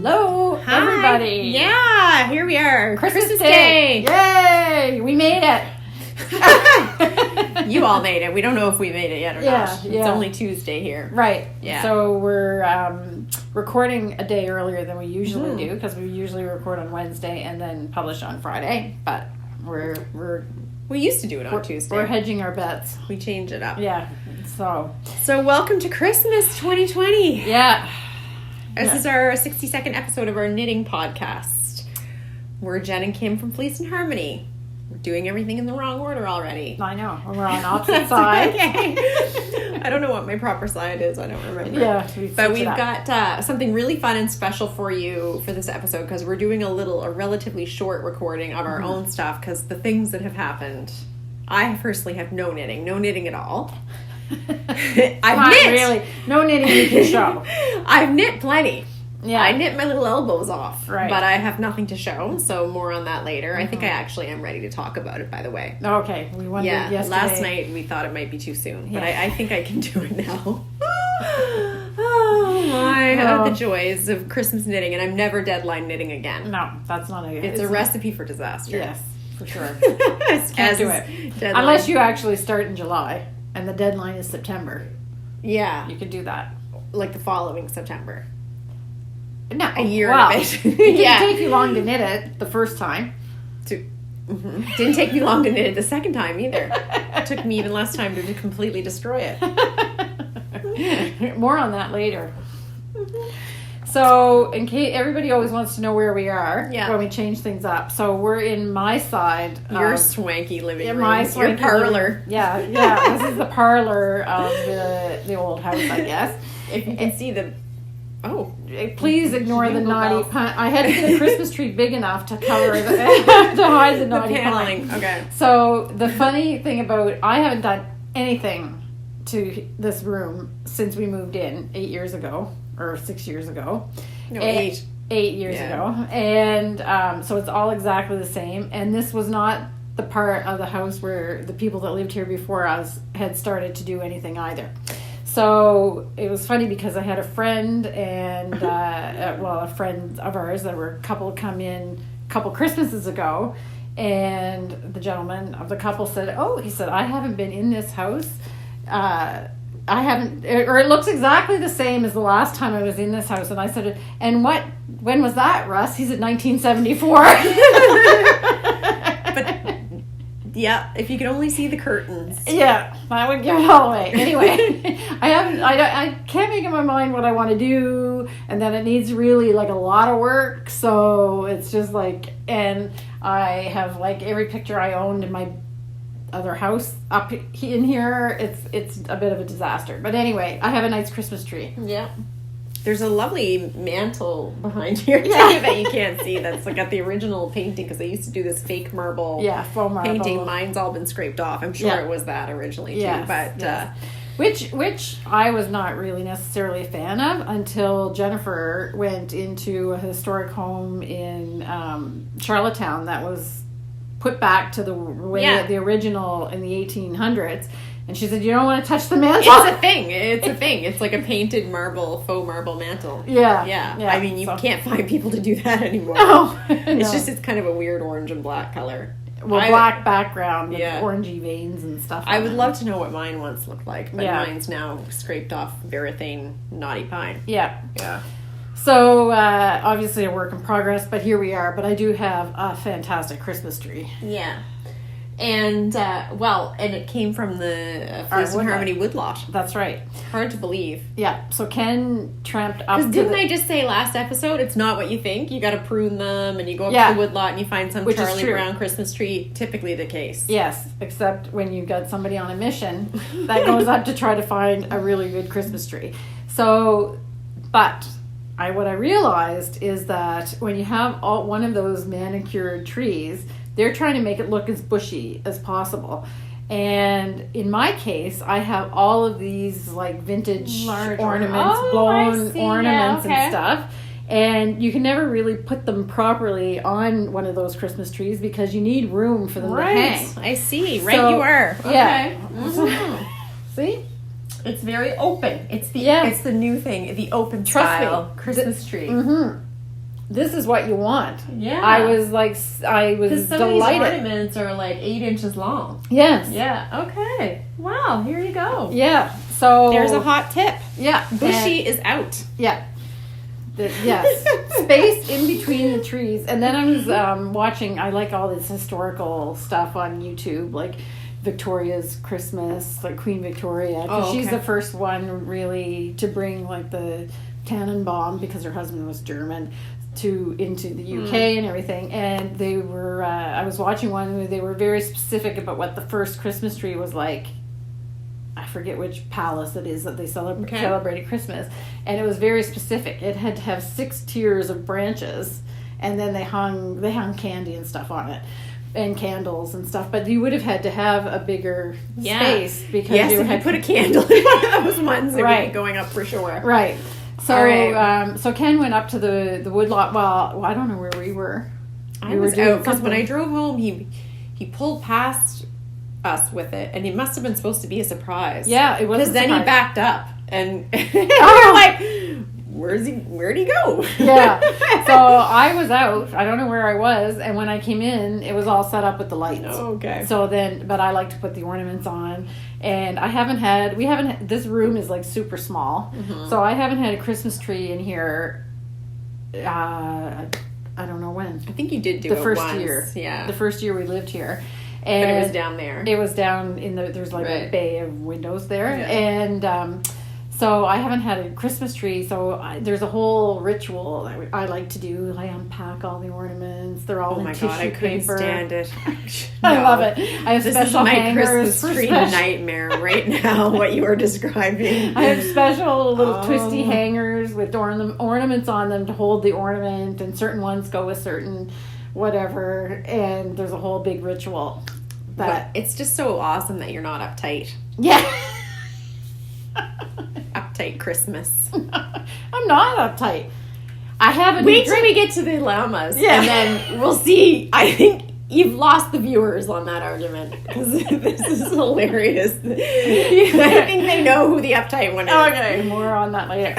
Hello, Hi. everybody. Yeah, here we are. Christmas Day. Yay! We made it. You all made it. We don't know if we made it yet or not. Yeah. It's only Tuesday here. Right. Yeah. So we're recording a day earlier than we usually do because we usually record on Wednesday and then publish on Friday. But We used to do it on Tuesday. We're hedging our bets. We change it up. Yeah. So welcome to Christmas 2020. yeah. This is our 60-second episode of our knitting podcast. We're Jen and Kim from Fleece and Harmony. We're doing everything in the wrong order already. I know. We're on opposite sides. Okay. I don't know what my proper side is. I don't remember. Yeah. But we've got something really fun and special for you for this episode because we're doing a relatively short recording of our own stuff because the things that have happened. I personally have no knitting at all. I've knit. Really. No knitting you can show. I've knit plenty. Yeah. I knit my little elbows off, right. But I have nothing to show, so more on that later. I think I actually am ready to talk about it, by the way. Okay. We wondered yesterday. Last night we thought it might be too soon, but I think I can do it now. Oh my, the joys of Christmas knitting, and I'm never deadline knitting again. No, that's not It's a recipe for disaster. Yes, for sure. Can't do it. Unless you actually start in July and the deadline is September. Yeah. You could do that. Like the following September. No, a year well, of it. It didn't take you long to knit it the first time. Didn't take me long to knit it the second time either. It took me even less time to completely destroy it. More on that later. So, in case everybody always wants to know where we are when we change things up. So we're in my side. Your swanky living room. Your parlor. Yeah. This is the parlor of the old house, I guess. If you can see the. Oh, please ignore the naughty pun. I had to get a Christmas tree big enough to cover to hide the naughty paneling. Pun. Okay. So the funny thing about I haven't done anything to this room since we moved in 8 years ago or 6 years ago. No, 8. 8 years ago, and so it's all exactly the same. And this was not the part of the house where the people that lived here before us had started to do anything either. So it was funny because I had a friend and, a friend of ours that were a couple come in a couple Christmases ago, and the gentleman of the couple said, he said, I haven't been in this house. I haven't, or it looks exactly the same as the last time I was in this house. And I said, when was that, Russ? He said 1974. Yeah, if you could only see the curtains. Yeah, I would give it all away. Anyway, I can't make up my mind what I want to do, and then it needs really like a lot of work. So it's just like, and I have like every picture I owned in my other house up in here. It's a bit of a disaster. But anyway, I have a nice Christmas tree. Yeah. There's a lovely mantle behind here too that you can't see. That's like got the original painting because they used to do this fake marble faux marble painting. Mine's all been scraped off. I'm sure it was that originally too. But which I was not really necessarily a fan of until Jennifer went into a historic home in Charlottetown that was put back to the way the original in the 1800s. And she said, you don't want to touch the mantle? It's a thing. It's like a painted faux marble mantle. Yeah. I mean, you can't find people to do that anymore. No. It's kind of a weird orange and black color. Well, black background with orangey veins and stuff. I would love to know what mine once looked like, but mine's now scraped off Varathane naughty pine. Yeah. So, obviously a work in progress, but here we are. But I do have a fantastic Christmas tree. Yeah. And, and it came from the Fleece and Harmony woodlot. That's right. Hard to believe. Yeah. So Ken tramped up to didn't I just say last episode, it's not what you think. You got to prune them, and you go up to the woodlot, and you find some Charlie Brown Christmas tree. Typically the case. Yes, except when you've got somebody on a mission that goes up to try to find a really good Christmas tree. So, but what I realized is that when you have one of those manicured trees, they're trying to make it look as bushy as possible. And in my case, I have all of these like vintage ornaments, blown ornaments and stuff. And you can never really put them properly on one of those Christmas trees because you need room for them to hang. I see. You are. Okay. Yeah. Mm-hmm. See? It's very open. It's the new thing, the open style Christmas tree. Mm-hmm. this is what you want. Yeah. I was like, I was Because some of these delighted. ornaments are like 8 inches long. Yes. Yeah. Okay. Wow. Here you go. Yeah. So There's a hot tip. Yeah. Bushy is out. Yeah. Yes. Space in between the trees. And then I was watching, I like all this historical stuff on YouTube, like Victoria's Christmas, like Queen Victoria. 'Cause she's the first one really to bring like the Tannenbaum, because her husband was German, into the UK and everything. And they were, I was watching one where they were very specific about what the first Christmas tree was like. I forget which palace it is that they celebrated Christmas, and it was very specific. It had to have 6 tiers of branches, and then they hung candy and stuff on it, and candles and stuff. But you would have had to have a bigger space because you had put a candle in one of those ones. It would be going up for sure. Right. So right. So Ken went up to the woodlot. Well, I don't know where we were. I was out because when I drove home, he pulled past us with it, and it must have been supposed to be a surprise. Yeah, it was. Because then he backed up, and we were like, where'd he go? Yeah. So I was out. I don't know where I was, and when I came in, it was all set up with the lights. Oh, okay. So then, but I like to put the ornaments on, and this room is like super small, so I haven't had a Christmas tree in here. I don't know when. I think you did do the it first once. year. Yeah. The first year we lived here. But it was down there. It was down in there's like a bay of windows there. Yeah. And so I haven't had a Christmas tree. So there's a whole ritual that I like to do. I unpack all the ornaments. They're all in tissue paper. I couldn't stand it. I love it. I have special my hangers. Christmas tree nightmare right now, what you are describing. I have special little twisty hangers with ornaments on them to hold the ornament. And certain ones go with certain whatever. And there's a whole big ritual. But it's just so awesome that you're not uptight. Yeah. Uptight Christmas. I'm not uptight. I haven't. Wait till we get to the llamas, and then we'll see. I think you've lost the viewers on that argument because this is hilarious. I think they know who the uptight one is. Okay, more on that later.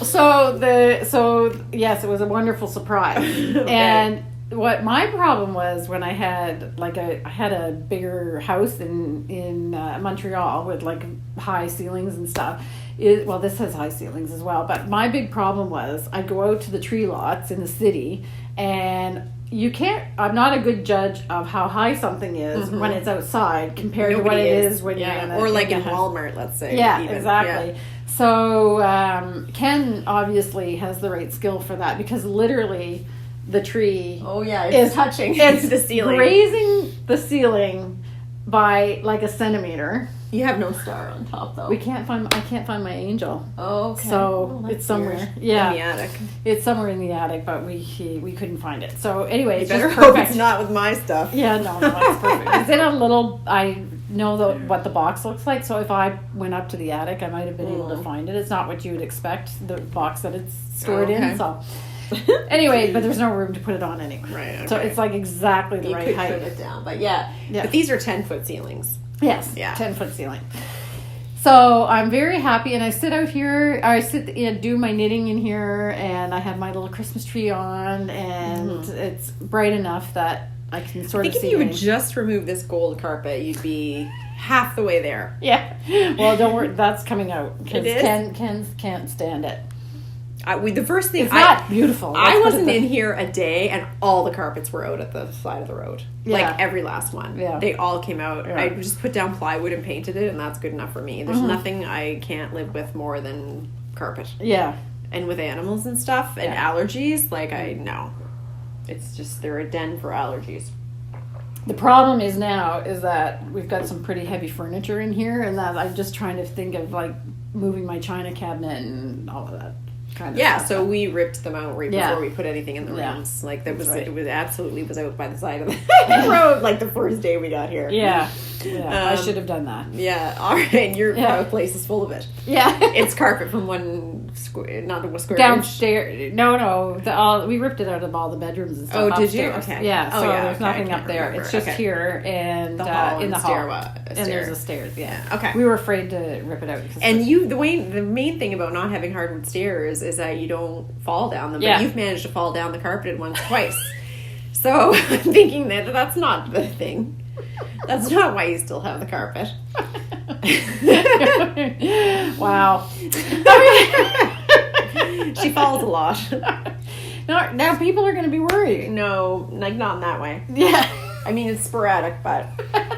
So yes, it was a wonderful surprise. Okay. And what my problem was when I had a bigger house in Montreal with like high ceilings and stuff. This has high ceilings as well, but my big problem was I'd go out to the tree lots in the city, and I'm not a good judge of how high something is when it's outside compared to what it is when you're in or like in Walmart, let's say. Yeah, exactly. Yeah. So Ken obviously has the right skill for that, because literally the tree is touching the ceiling, raising the ceiling by like a centimeter. You have no star on top though. I can't find my angel. Oh, okay. So it's somewhere. Yeah, in the attic. It's somewhere in the attic, but we couldn't find it. So anyway, it's better hope it's not with my stuff. Yeah, no, it's perfect. It's in a little. I know what the box looks like, so if I went up to the attic, I might have been able to find it. It's not what you would expect, the box that it's stored in. So anyway, but there's no room to put it on anyway. Right. Okay. So it's like exactly the right height. Put it down, but But these are 10-foot ceilings. Yes. Yeah. 10-foot ceiling. So I'm very happy, and I sit out here. I sit and do my knitting in here, and I have my little Christmas tree on, and it's bright enough that I can sort of see. I think if you would just remove this gold carpet, you'd be half the way there. Yeah. Well, don't worry. That's coming out because It is? Ken can't stand it. The first thing it's not beautiful. I wasn't in here a day, and all the carpets were out at the side of the road. Yeah. Like every last one. Yeah. They all came out. Yeah. I just put down plywood and painted it, and that's good enough for me. There's nothing I can't live with more than carpet. Yeah. And with animals and stuff and allergies, I know. It's just they're a den for allergies. The problem is that we've got some pretty heavy furniture in here, and that I'm just trying to think of like moving my china cabinet and all of that. Kind of stuff. So we ripped them out before we put anything in the rooms. Like it was absolutely out by the side of the road like the first day we got here. Yeah. Yeah, I should have done that. Yeah, all right. Your place is full of it. Yeah. It's carpet from one square, not a square. Downstairs. No. We ripped it out of all the bedrooms and stuff. Oh, did you? Upstairs. Okay. Yeah, so there's nothing up there. Remember. It's just here and the hall in the stairwell. hall. And there's a stairs, yeah. Okay. We were afraid to rip it out. And the main thing about not having hardwood stairs is that you don't fall down them. But you've managed to fall down the carpeted ones twice. So I'm thinking that's not the thing. That's not why you still have the carpet. Wow. She falls a lot. Now people are going to be worried. No, like not in that way. Yeah. I mean, it's sporadic, but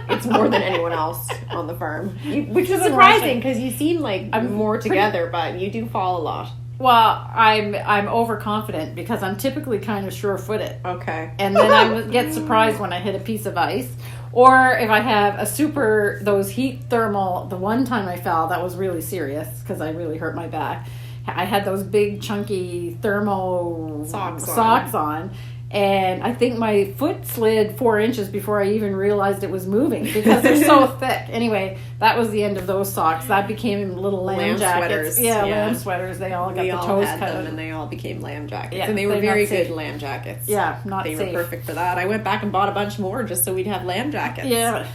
it's more than anyone else on the farm. Which is surprising because you seem like I'm more together, but you do fall a lot. Well, I'm overconfident because I'm typically kind of sure-footed. Okay. And then I get surprised when I hit a piece of ice. Or if I have those heat thermal, the one time I fell, that was really serious because I really hurt my back. I had those big chunky thermal socks on. And I think my foot slid 4 inches before I even realized it was moving because they're so thick. Anyway, that was the end of those socks. That became little lamb jackets. Sweaters. Yeah, lamb sweaters. They all got the toes cut. Them and they all became lamb jackets. Yeah, and they were very good lamb jackets. Yeah, They were perfect for that. I went back and bought a bunch more just so we'd have lamb jackets. Yeah.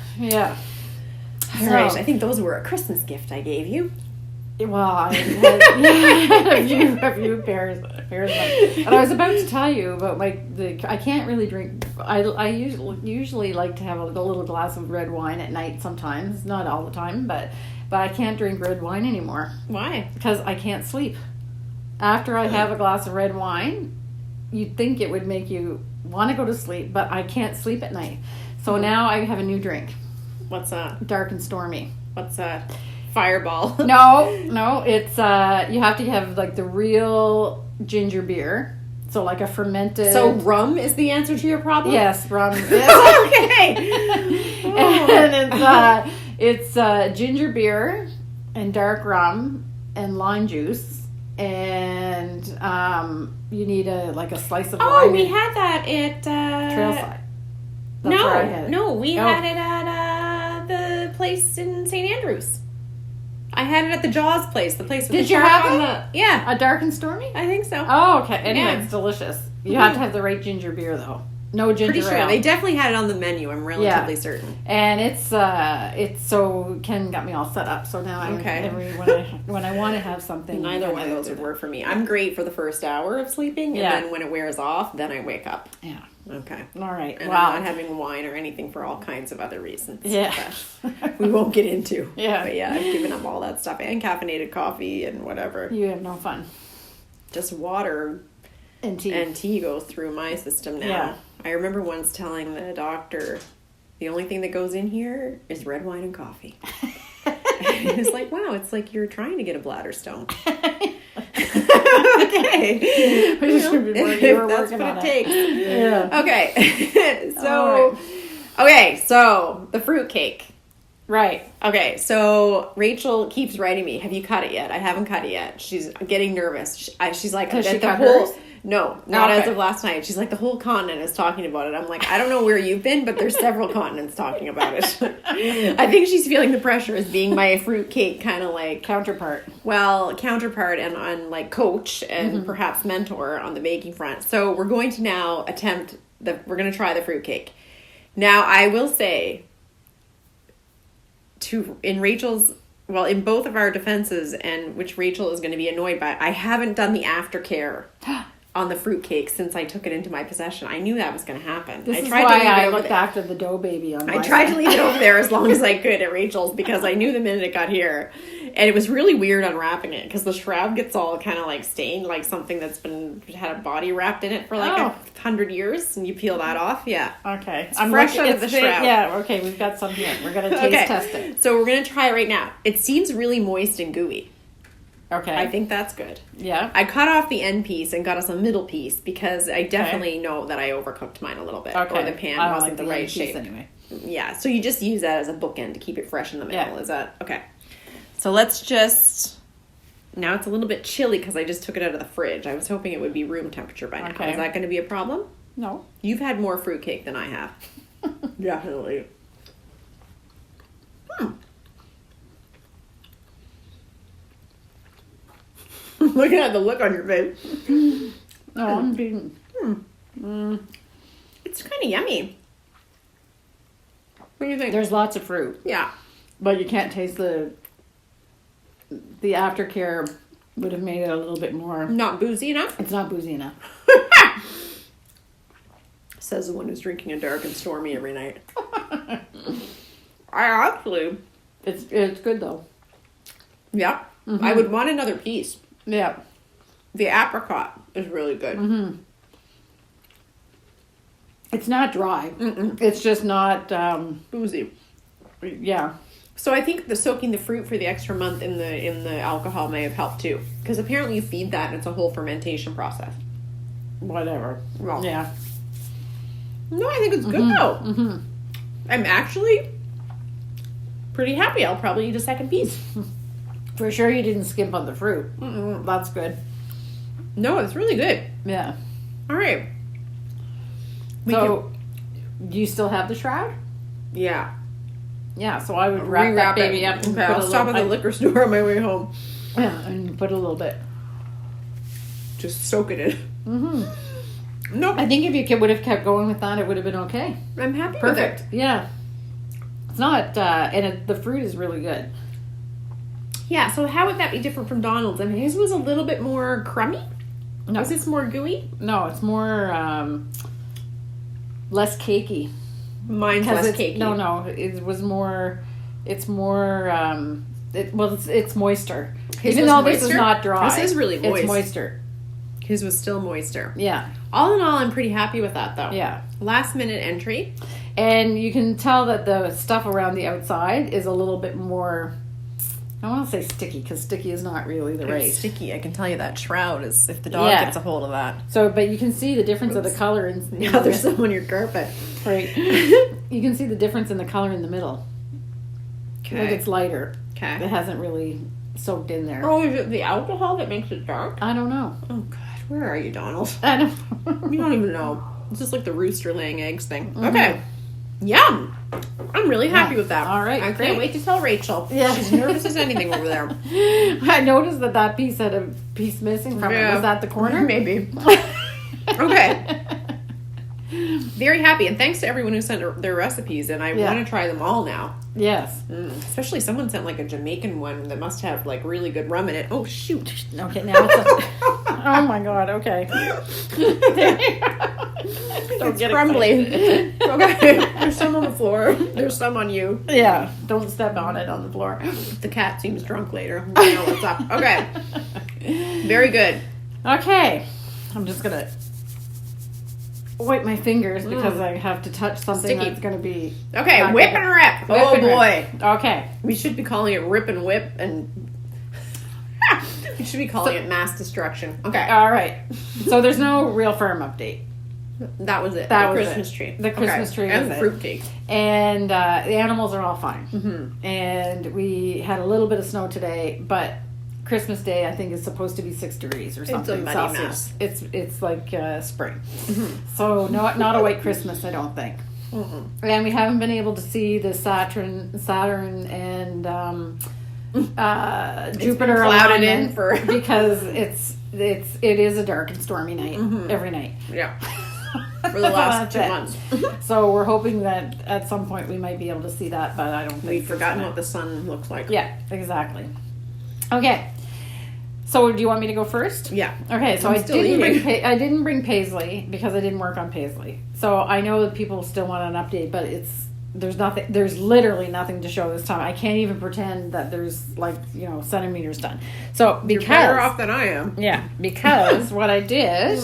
All right, I think those were a Christmas gift I gave you. Well, I had a few pairs of them. And I was about to tell you about I can't really drink. I usually like to have a little glass of red wine at night sometimes, not all the time, but I can't drink red wine anymore. Why? Because I can't sleep. After I have a glass of red wine, you'd think it would make you want to go to sleep, but I can't sleep at night. So now I have a new drink. What's that? Dark and Stormy. What's that? Fireball. No, it's you have to have like the real ginger beer, so like a fermented. So rum is the answer to your problem? Yes, rum. Okay. And it's ginger beer and dark rum and lime juice, and you need a slice of lime. Oh, we had that at Trailside. We had it at the place in St. Andrews. I had it at the Jaws place, the place with Did the you shark have on Yeah. A Dark and Stormy? I think so. Oh, okay. Anyway, Yeah. it's delicious. You have to have the right ginger beer, though. No ginger Pretty sure. ale. They definitely had it on the menu, I'm relatively certain. And it's so Ken got me all set up. So now when I want to have something. Neither one of those would work for me. I'm great for the first hour of sleeping, and then when it wears off, then I wake up. Yeah. Okay. All right. And I'm not having wine or anything for all kinds of other reasons. Yeah. That we won't get into. Yeah. But yeah, I've given up all that stuff and caffeinated coffee and whatever. You have no fun. Just water and tea goes through my system now. Yeah. I remember once telling the doctor, the only thing that goes in here is red wine and coffee. He was like, wow, it's like you're trying to get a bladder stone. Okay. If that's what it takes. Yeah. Okay. So the fruitcake. Right. Okay, so Rachel keeps writing me, have you cut it yet? I haven't cut it yet. She's getting nervous. She's like, Has she cut hers? No, not as of last night. She's like, the whole continent is talking about it. I'm like, I don't know where you've been, but there's several continents talking about it. I think she's feeling the pressure as being my fruitcake kind of like... Counterpart and like coach and perhaps mentor on the baking front. So we're going to now we're going to try the fruitcake. Now, I will say, in both of our defenses, and which Rachel is going to be annoyed by, I haven't done the aftercare on the fruitcake since I took it into my possession. I knew that was going to happen. This is why I looked after the dough baby on my I tried to leave it over there as long as I could at Rachel's because I knew the minute it got here. And it was really weird unwrapping it because the shroud gets all kind of like stained, like something that's had a body wrapped in it for like 100 years, and you peel that off. Yeah. Okay. I'm fresh out of the shroud. Yeah, okay, we've got some here. We're going to taste test it. So we're going to try it right now. It seems really moist and gooey. Okay. I think that's good. Yeah. I cut off the end piece and got us a middle piece because I definitely know that I overcooked mine a little bit. Okay. Or the pan wasn't the right shape. Anyway. Yeah, so you just use that as a bookend to keep it fresh in the middle. Yeah. Is that okay? So let's just... Now it's a little bit chilly because I just took it out of the fridge. I was hoping it would be room temperature by now. Okay. Is that going to be a problem? No. You've had more fruitcake than I have. Definitely. Looking at the look on your face. Oh, I'm being... It's kind of yummy. What do you think? There's lots of fruit. Yeah. But you can't taste the aftercare would have made it a little bit more... Not boozy enough? It's not boozy enough. Says the one who's drinking a dark and stormy every night. I actually... It's good, though. Yeah. Mm-hmm. I would want another piece. Yeah. The apricot is really good. Mm-hmm. It's not dry. Mm-mm. It's just not... boozy. Yeah. So I think the soaking the fruit for the extra month in the alcohol may have helped too. Because apparently you feed that and it's a whole fermentation process. Whatever. Well, yeah. No, I think it's good though. Mm-hmm. I'm actually pretty happy. I'll probably eat a second piece. For sure you didn't skimp on the fruit. Mm-mm. That's good. No, it's really good. Yeah. All right. Do you still have the shroud? Yeah. Yeah, so I would wrap that baby up. Okay, I'll stop at the liquor store on my way home. Yeah, and put a little bit. Just soak it in. Mm-hmm. Nope. I think if you would have kept going with that, it would have been okay. I'm happy Perfect. with it. Yeah. It's not, the fruit is really good. Yeah, so how would that be different from Donald's? I mean, his was a little bit more crummy. No. Was this more gooey? No, it's more, less cakey. Mine's less cakey. No, it was more, it's more, it's moister. Even though this is not dry. This is really moist. It's moister. His was still moister. Yeah. All in all, I'm pretty happy with that, though. Yeah. Last minute entry. And you can tell that the stuff around the outside is a little bit more, I want to say sticky, because sticky is not really the right. It's sticky. I can tell you that shroud is, if the dog gets a hold of that. So, but you can see the difference of the color. Now there's some on your carpet. Right. You can see the difference in the color in the middle. Okay. Like it's lighter. Okay. It hasn't really soaked in there. Oh, is it the alcohol that makes it dark? I don't know. Oh, God. Where are you, Donald? I don't know. You don't even know. It's just like the rooster laying eggs thing. Mm-hmm. Okay. Yum. I'm really happy with that. All right. I great. can't wait to tell Rachel. Yeah. She's nervous as anything over there. I noticed that piece had a piece missing from it. Was that the corner? Maybe. Okay. Very happy. And thanks to everyone who sent their recipes. And I want to try them all now. Yes. Especially someone sent like a Jamaican one that must have like really good rum in it. Oh, shoot. Okay, now it's oh my God, okay. It's crumbly. Okay. There's some on the floor. There's some on you. Yeah, don't step on it on the floor. The cat seems drunk later. I know what's up. Okay. Very good. Okay. I'm just going to wipe my fingers because I have to touch something Sticky. That's going to be... Okay, whip and rip. Whip Oh, and boy. Rip. Okay. We should be calling it rip and whip and... we should be calling it mass destruction. Okay. All right. So there's no real firm update. That was it. That the was Christmas it. tree. The Christmas tree and was it. fruitcake. And the animals are all fine. Mm-hmm. And we had a little bit of snow today, but Christmas Day I think is supposed to be 6 degrees or something. It's a muddy mess. It's like spring. Mm-hmm. So not a white Christmas, I don't think. Mm-mm. And we haven't been able to see the Saturn and Jupiter clouded in for because it is a dark and stormy night every night. Yeah. For the last 2 months. So we're hoping that at some point we might be able to see that, but I don't think we've forgotten what the sun looks like. Yeah, exactly. Okay. So do you want me to go first? Yeah. Okay, so I didn't bring Paisley because I didn't work on Paisley. So I know that people still want an update, but there's literally nothing to show this time. I can't even pretend that there's centimeters done. So because you're better off than I am. Yeah, because what I did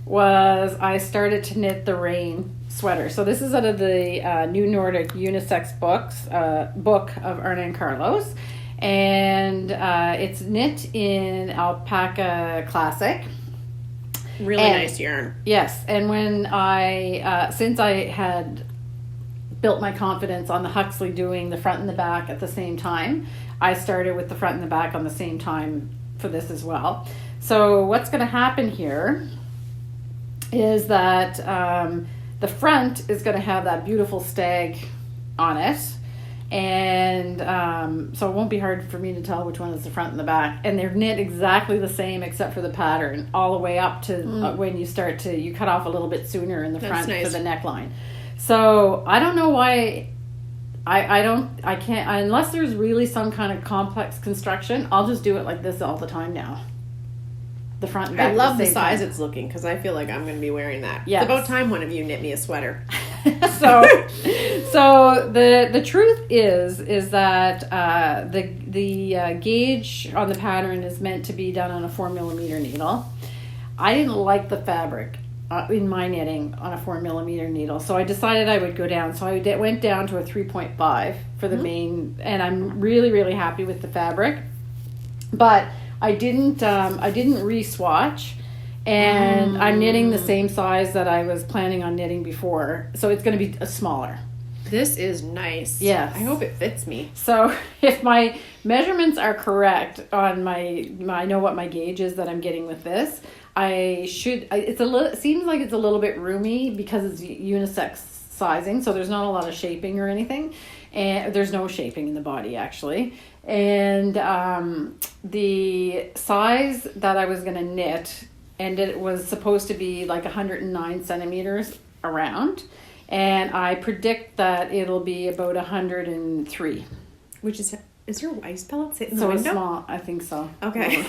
was I started to knit the Rein sweater. So this is out of the New Nordic Unisex book of Arne Carlos. And it's knit in Alpaca Classic. Really nice yarn. Yes, and when since I had built my confidence on the Huxley doing the front and the back at the same time, I started with the front and the back on the same time for this as well. So what's going to happen here is that the front is going to have that beautiful stag on it. And so it won't be hard for me to tell which one is the front and the back. And they're knit exactly the same except for the pattern, all the way up to when you start to, you cut off a little bit sooner in the front for the neckline. So I don't know why I can't, unless there's really some kind of complex construction, I'll just do it like this all the time now. The front and back. I love the size it's looking, because I feel like I'm going to be wearing that. Yes. It's about time one of you knit me a sweater. So the truth is that the gauge on the pattern is meant to be done on a 4mm needle. I didn't like the fabric in my knitting on a 4mm needle, so I decided I would go down. So I went down to a 3.5 for the main, and I'm really, really happy with the fabric. But I didn't re-swatch, and I'm knitting the same size that I was planning on knitting before, so it's going to be a smaller. This is nice. Yes. I hope it fits me. So if my measurements are correct on I know what my gauge is that I'm getting with this. It seems like it's a little bit roomy because it's unisex sizing, so there's not a lot of shaping or anything, and there's no shaping in the body actually. And the size that I was going to knit, and it was supposed to be like 109 centimeters around, and I predict that it'll be about 103. Which is your wife's pellet sitting in the window? So small, I think so. Okay.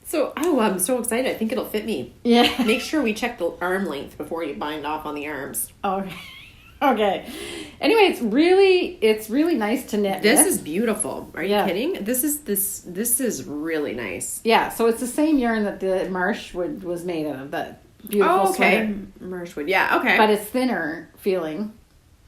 So, I'm so excited. I think it'll fit me. Yeah. Make sure we check the arm length before you bind off on the arms. Okay. Anyway, it's really nice to knit. This is beautiful. Are you kidding? This is really nice. Yeah. So it's the same yarn that the marshwood was made of. That beautiful sweater. Marshwood. Yeah. Okay. But it's thinner feeling.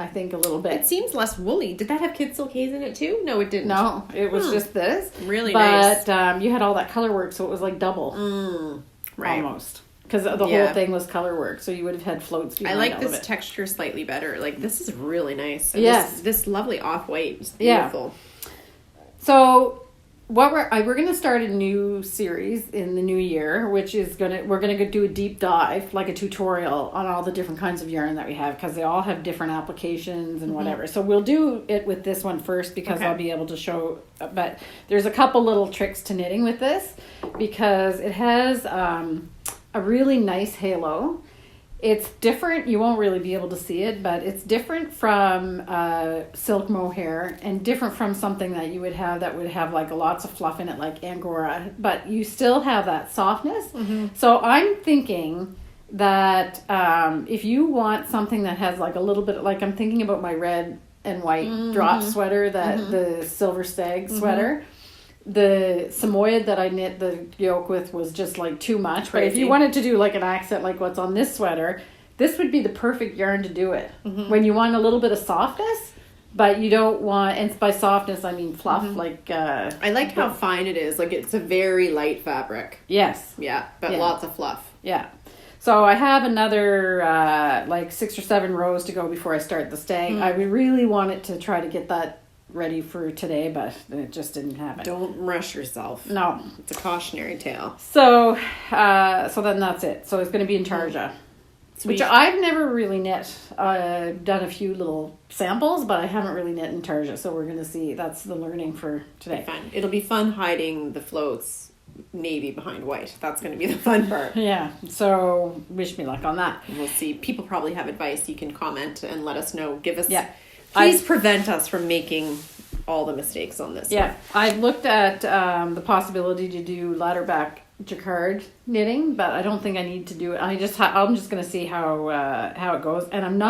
I think a little bit. It seems less woolly. Did that have kid silk haze in it too? No, it didn't. No, it was just this. Really nice. But you had all that color work, so it was like double. Right. Almost. Because the whole thing was color work, so you would have had floats behind. I like this texture slightly better. Like, this is really nice. And this lovely off-white is beautiful. Yeah. So we're going to start a new series in the new year, which is we're going to do a deep dive, like a tutorial on all the different kinds of yarn that we have, because they all have different applications and whatever. So we'll do it with this one first, because I'll be able to show, but there's a couple little tricks to knitting with this, because it has a really nice halo. It's different. You won't really be able to see it, but it's different from silk mohair, and different from something that you would have that would have like lots of fluff in it, like Angora, but you still have that softness. So I'm thinking that if you want something that has like a little bit, like I'm thinking about my red and white drop sweater, that the Silver Stag sweater. The Samoyed that I knit the yoke with was just like too much. But if you wanted to do like an accent like what's on this sweater, this would be the perfect yarn to do it. When you want a little bit of softness, but you don't want, and by softness I mean fluff. Like I like how fine it is. Like, it's a very light fabric. Yes. Yeah, but lots of fluff. Yeah. So I have another like 6 or 7 rows to go before I start the stag. I would really want it to try to get that ready for today, but it just didn't happen. Don't rush yourself. No. It's a cautionary tale. So then that's it. So it's going to be in Tarja, which I've never really knit. I've done a few little samples, but I haven't really knit in Tarja. So we're going to see. That's the learning for today. It'll be fun hiding the floats navy behind white. That's going to be the fun part. Yeah. So wish me luck on that. We'll see. People probably have advice. You can comment and let us know. Give us... Yeah. Please prevent us from making all the mistakes on this. Yeah, I've looked at the possibility to do ladder back jacquard knitting, but I don't think I need to do it. I'm just going to see how it goes, and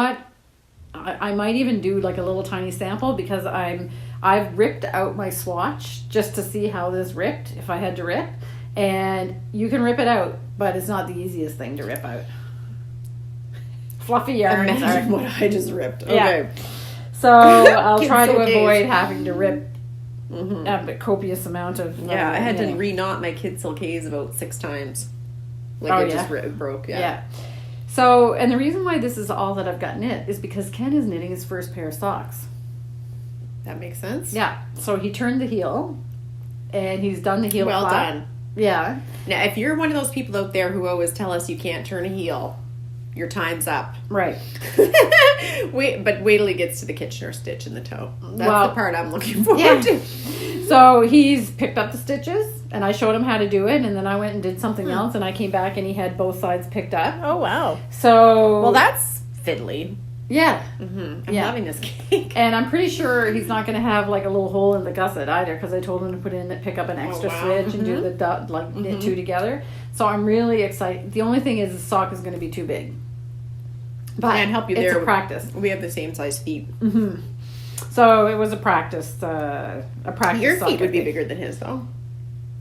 I might even do like a little tiny sample, because I've ripped out my swatch just to see how this ripped if I had to rip, and you can rip it out, but it's not the easiest thing to rip out. Fluffy yarn. Imagine what I just ripped. Okay. Yeah. So I'll try to avoid having to rip a copious amount of... I had to re-knot my kid silk haze about 6 times. Like, it just broke. Yeah. So, and the reason why this is all that I've got knit is because Ken is knitting his first pair of socks. That makes sense. Yeah. So he turned the heel, and he's done the heel Well flat. done. Yeah. Now, if you're one of those people out there who always tell us you can't turn a heel, your time's up. Right. Wait till he gets to the Kitchener stitch in the toe. That's the part I'm looking forward to. So he's picked up the stitches, and I showed him how to do it, and then I went and did something else, and I came back and he had both sides picked up. Oh, wow. So... Well, that's fiddly. Yeah. I'm loving this cake. And I'm pretty sure he's not going to have like a little hole in the gusset either, because I told him to pick up an extra switch and do the dot, like knit two together. So I'm really excited. The only thing is the sock is going to be too big. But can't help you it's there. A practice. We have the same size feet. So it was a practice. Your feet would be bigger than his, though.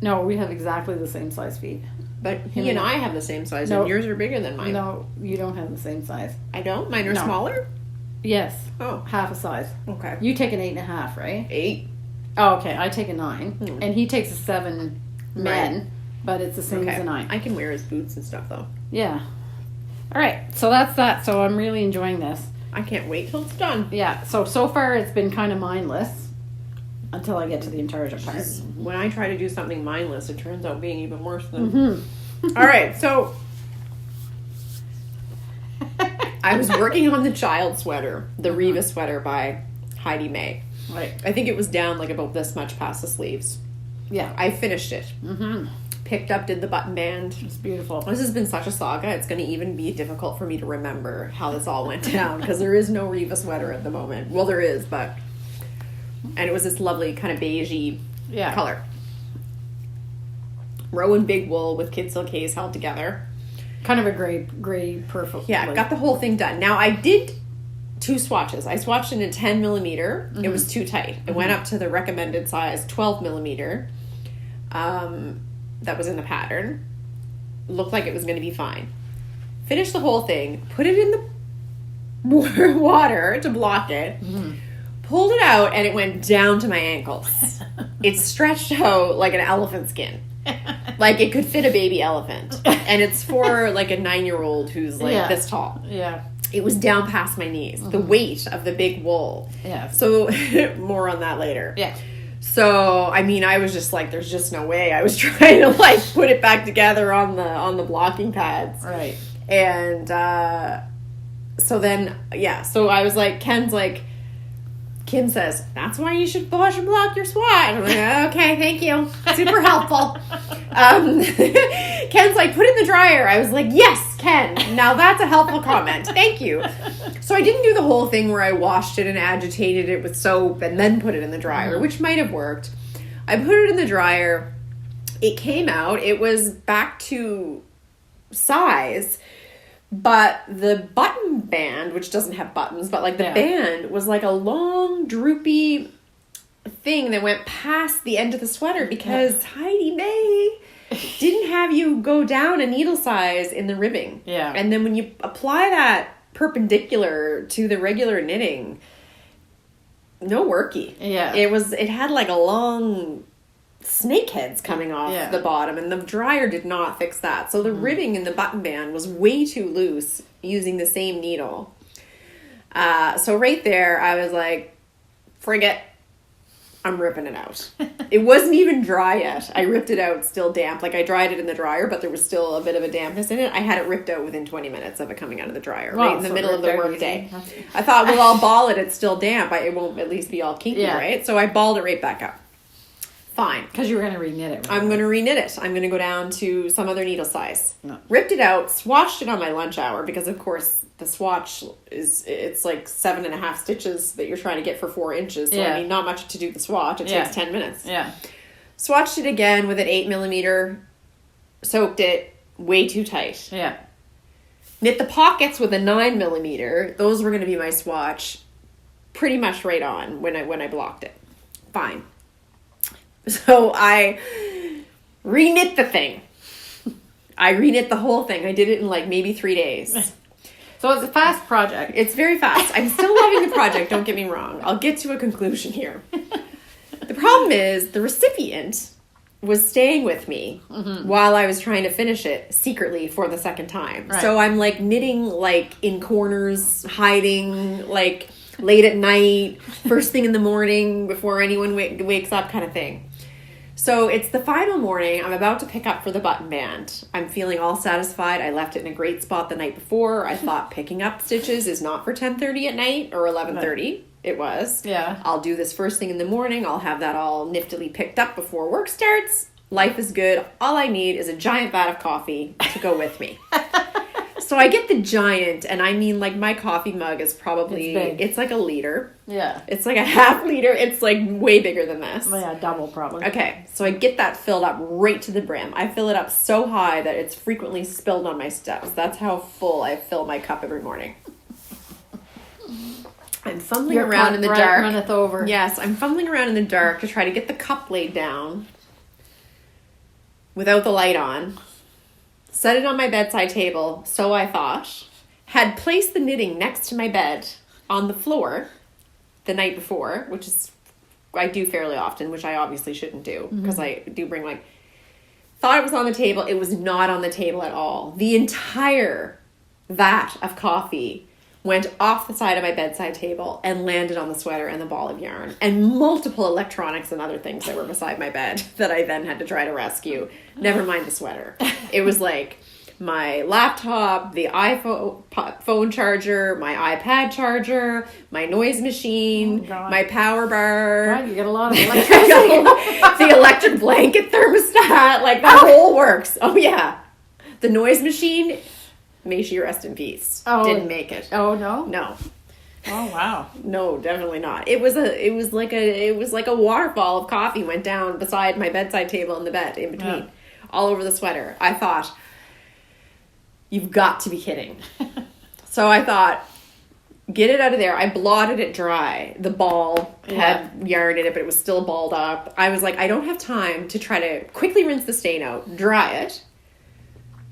No, we have exactly the same size feet. But he and I have the same size, and yours are bigger than mine. No, you don't have the same size. I don't? Mine are smaller? Yes. Oh. Half a size. Okay. You take an 8.5, right? 8. Oh, okay. I take a 9. And he takes a 7 men, but it's the same as a 9. I can wear his boots and stuff, though. Yeah. All right. So that's that. So I'm really enjoying this. I can't wait till it's done. Yeah. So far it's been kind of mindless until I get to the intarsia part. When I try to do something mindless, it turns out being even worse than... All right. So... I was working on the child sweater, the Riva Sweater by Heidi May. Right. I think it was down like about this much past the sleeves. Yeah. I finished it. Picked up, did the button band. It's beautiful. This has been such a saga. It's going to even be difficult for me to remember how this all went down, because there is no Riva Sweater at the moment. Well, there is, but... And it was this lovely kind of beigey color. Rowan big wool with kid silk case held together. Kind of a gray purple. Yeah, got the whole thing done. Now, I did 2 swatches. I swatched in a 10 millimeter. It was too tight. It went up to the recommended size 12 millimeter. That was in the pattern. Looked like it was going to be fine. Finished the whole thing. Put it in the water to block it. Pulled it out, and it went down to my ankles. It stretched out like an elephant skin. Like it could fit a baby elephant. And it's for like a 9-year-old who's like this tall. Yeah. It was down past my knees. The weight of the big wool. Yeah. So more on that later. Yeah. So I mean, I was just like, there's just no way. I was trying to like put it back together on the blocking pads. Right. And so then so I was like, Ken's like, Kim says, that's why you should wash and block your swatch. I'm like, okay, thank you. Super helpful. Ken's like, put it in the dryer. I was like, yes, Ken. Now that's a helpful comment. Thank you. So I didn't do the whole thing where I washed it and agitated it with soap and then put it in the dryer, which might have worked. I put it in the dryer. It came out. It was back to size. But the button band, which doesn't have buttons, but like the band was like a long, droopy thing that went past the end of the sweater because Heidi May didn't have you go down a needle size in the ribbing. Yeah. And then when you apply that perpendicular to the regular knitting, no worky. Yeah. It had like a long... snake heads coming off the bottom, and the dryer did not fix that. So the ribbing in the button band was way too loose using the same needle. So right there, I was like, frig it. I'm ripping it out. It wasn't even dry yet. I ripped it out still damp. Like I dried it in the dryer, but there was still a bit of a dampness in it. I had it ripped out within 20 minutes of it coming out of the dryer, right in the middle of the work day. I thought, well, I'll ball it. It's still damp. It won't at least be all kinky, right? So I balled it right back up. Fine. Because you were going to reknit it. Right? I'm going to reknit it. I'm going to go down to some other needle size. No. Ripped it out, swatched it on my lunch hour because, of course, the swatch it's like 7.5 stitches that you're trying to get for 4 inches. So, I mean, not much to do the swatch. It takes 10 minutes. Yeah. Swatched it again with an 8 millimeter. Soaked it way too tight. Yeah. Knit the pockets with a 9 millimeter. Those were going to be my swatch. Pretty much right on when I blocked it. Fine. So I reknit the thing. I reknit the whole thing. I did it in like maybe 3 days. So it's a fast project. It's very fast. I'm still loving the project, don't get me wrong. I'll get to a conclusion here. The problem is the recipient was staying with me while I was trying to finish it secretly for the second time. Right. So I'm like knitting like in corners, hiding like late at night, first thing in the morning before anyone wakes up kind of thing. So it's the final morning. I'm about to pick up for the button band. I'm feeling all satisfied. I left it in a great spot the night before. I thought picking up stitches is not for 10:30 at night or 11:30. It was. Yeah. I'll do this first thing in the morning. I'll have that all niftily picked up before work starts. Life is good. All I need is a giant vat of coffee to go with me. So I get the giant, and I mean, like, my coffee mug is probably, it's like a liter. Yeah. It's like a half liter. It's like way bigger than this. Well, yeah, double probably. Okay, so I get that filled up right to the brim. I fill it up so high that it's frequently spilled on my steps. That's how full I fill my cup every morning. I'm fumbling around in the dark. Runneth over. Yes, I'm fumbling around in the dark to try to get the cup laid down without the light on. Set it on my bedside table, so I thought. Had placed the knitting next to my bed on the floor the night before, which is I do fairly often, which I obviously shouldn't do because I do bring like. Thought it was on the table. It was not on the table at all. The entire vat of coffee went off the side of my bedside table and landed on the sweater and the ball of yarn and multiple electronics and other things that were beside my bed that I then had to try to rescue. Never mind the sweater. It was like my laptop, the iPhone charger, my iPad charger, my noise machine, my power bar. God, you get a lot of electricity. The electric blanket thermostat, like the whole works. Oh yeah. The noise machine, may she rest in peace. Oh. Didn't make it. Oh, no? No. Oh, wow. No, definitely not. It was like a waterfall of coffee went down beside my bedside table and the bed in between. All over the sweater. I thought, you've got to be kidding. So I thought, get it out of there. I blotted it dry. The ball had yarn in it, but it was still balled up. I was like, I don't have time to try to quickly rinse the stain out, dry it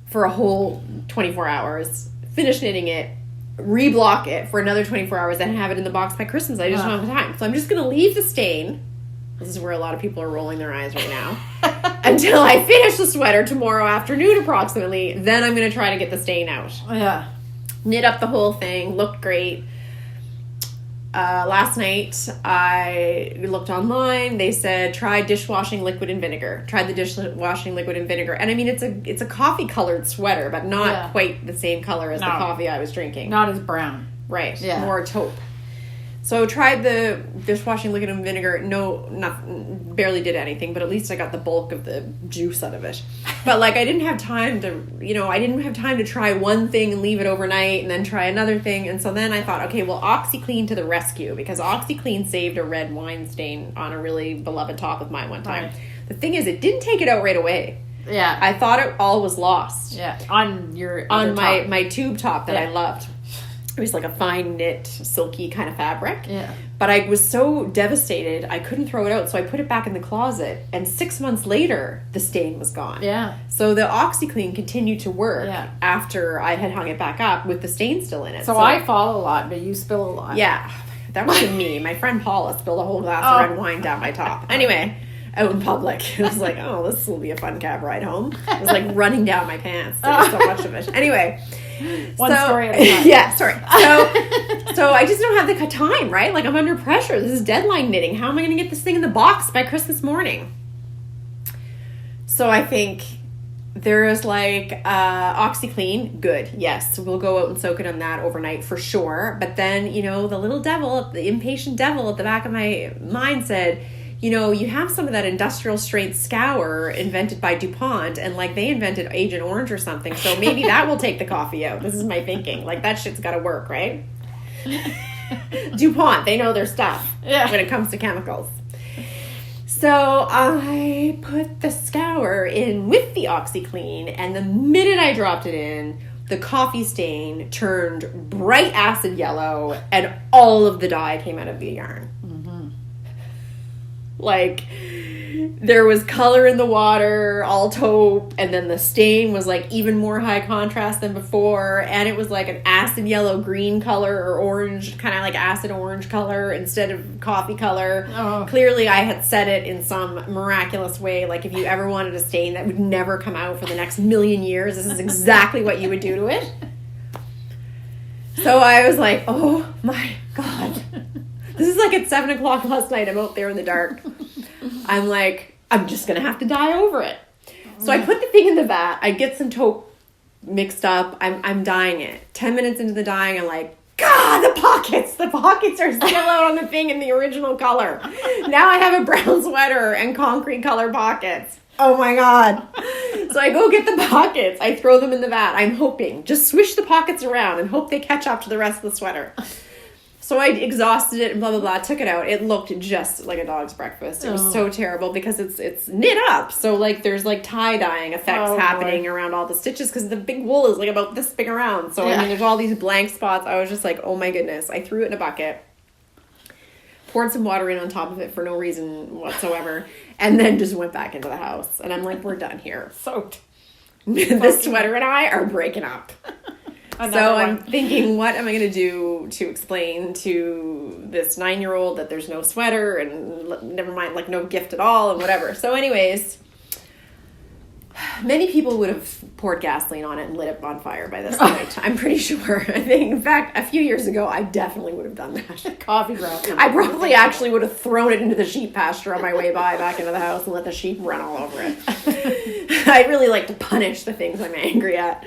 for a whole 24 hours, finish knitting it, reblock it for another 24 hours, and have it in the box by Christmas. I just don't have time. So I'm just going to leave the stain. This is where a lot of people are rolling their eyes right now. Until I finish the sweater tomorrow afternoon approximately. Then I'm going to try to get the stain out. Yeah. Knit up the whole thing. Looked great. Last night I looked online. They said try dishwashing liquid and vinegar. Tried the dishwashing liquid and vinegar. And I mean, it's a coffee colored sweater, but not quite the same color as the coffee I was drinking. Not as brown. Right. Yeah. More taupe. So tried the dishwashing liquid and vinegar. Barely did anything, but at least I got the bulk of the juice out of it. But like I didn't have time to try one thing and leave it overnight and then try another thing. And so then I thought, okay, well, OxyClean to the rescue, because OxyClean saved a red wine stain on a really beloved top of mine one time. Right. The thing is, it didn't take it out right away. Yeah. I thought it all was lost. Yeah. On my tube top that I loved. It was like a fine knit, silky kind of fabric. Yeah. But I was so devastated, I couldn't throw it out. So I put it back in the closet. And 6 months later, the stain was gone. Yeah. So the OxyClean continued to work after I had hung it back up with the stain still in it. So I fall a lot, but you spill a lot. Yeah. That wasn't me. My friend Paula spilled a whole glass of red wine down my top. Anyway, out in public. It was like, oh, this will be a fun cab ride home. It was like running down my pants. There was so much of it. Anyway. One story at a time. Yeah, sorry. So I just don't have the time, right? Like I'm under pressure. This is deadline knitting. How am I going to get this thing in the box by Christmas morning? So I think there is like OxyClean. Good. Yes. We'll go out and soak it on that overnight for sure. But then, the little devil, the impatient devil at the back of my mind said, you have some of that industrial strength scour invented by DuPont, and like they invented Agent Orange or something, so maybe that will take the coffee out. This is my thinking. Like that shit's got to work, right? DuPont, they know their stuff when it comes to chemicals. So I put the scour in with the OxyClean, and the minute I dropped it in, the coffee stain turned bright acid yellow, and all of the dye came out of the yarn. Like, there was color in the water, all taupe, and then the stain was like even more high contrast than before, and it was like an acid yellow green color or orange, kind of like acid orange color instead of coffee color. Oh. Clearly I had set it in some miraculous way, like if you ever wanted a stain that would never come out for the next million years, this is exactly what you would do to it. So I was like, oh my God. This is like at 7:00 last night. I'm out there in the dark. I'm like, I'm just going to have to dye over it. So I put the thing in the vat. I get some taupe mixed up. I'm dyeing it. 10 minutes into the dyeing, I'm like, God, the pockets are still out on the thing in the original color. Now I have a brown sweater and concrete color pockets. Oh my God. So I go get the pockets. I throw them in the vat. I'm hoping. Just swish the pockets around and hope they catch up to the rest of the sweater. So I exhausted it and blah, blah, blah. Took it out. It looked just like a dog's breakfast. It was so terrible because it's knit up. So, like, there's, like, tie-dyeing effects happening around all the stitches because the big wool is, like, about this big around. So, I mean, there's all these blank spots. I was just like, oh, my goodness. I threw it in a bucket, poured some water in on top of it for no reason whatsoever, and then just went back into the house. And I'm like, we're done here. Soaked. This sweater and I are breaking up. So I'm thinking, what am I going to do to explain to this 9-year-old that there's no sweater and never mind, like no gift at all and whatever. So anyways, many people would have poured gasoline on it and lit it on fire by this point. I'm pretty sure. I think, in fact, a few years ago, I definitely would have done that. Coffee ground. I probably actually would have thrown it into the sheep pasture on my way back into the house and let the sheep run all over it. I really like to punish the things I'm angry at.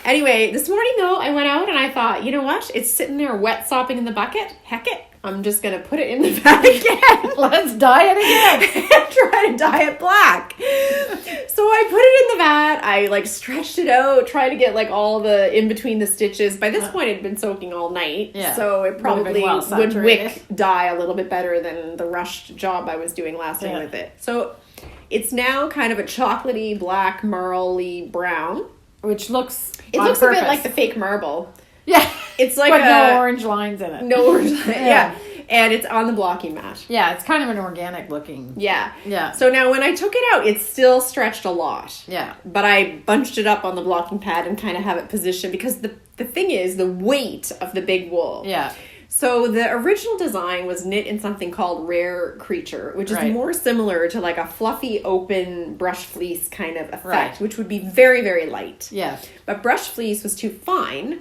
Anyway, this morning, though, I went out and I thought, you know what? It's sitting there wet sopping in the bucket. Heck it. I'm just going to put it in the vat again. Let's dye it again. And try to dye it black. So I put it in the vat. I, like, stretched it out, tried to get, like, all the in between the stitches. By this point, it had been soaking all night. Yeah. So it probably would wick dye a little bit better than the rushed job I was doing last night with it. So it's now kind of a chocolatey, black, marly brown. Which looks a bit like the fake marble. Yeah. It's like no orange lines in it. No orange lines. Yeah. And it's on the blocking mat. Yeah, it's kind of an organic looking. Yeah. Yeah. So now when I took it out, it's still stretched a lot. Yeah. But I bunched it up on the blocking pad and kind of have it positioned because the thing is the weight of the big wool. Yeah. So the original design was knit in something called Rare Creature, which is more similar to like a fluffy open brush fleece kind of effect, which would be very, very light. Yeah. But brush fleece was too fine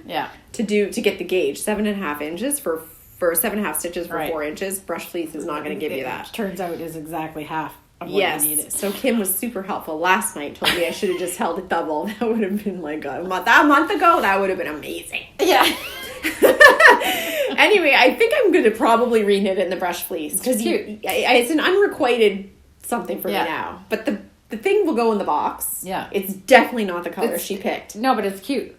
to get the gauge. 7.5 inches for 7.5 stitches for 4 inches. Brush fleece is not going to give you that. Turns out is exactly half of what you needed. So Kim was super helpful last night. Told me I should have just held it double. That would have been like a month ago. That would have been amazing. Yeah. Anyway, I think I'm going to probably re-knit it in the brush fleece because it's an unrequited something for me now. But the thing will go in the box. Yeah, it's definitely not the color she picked. No, but it's cute,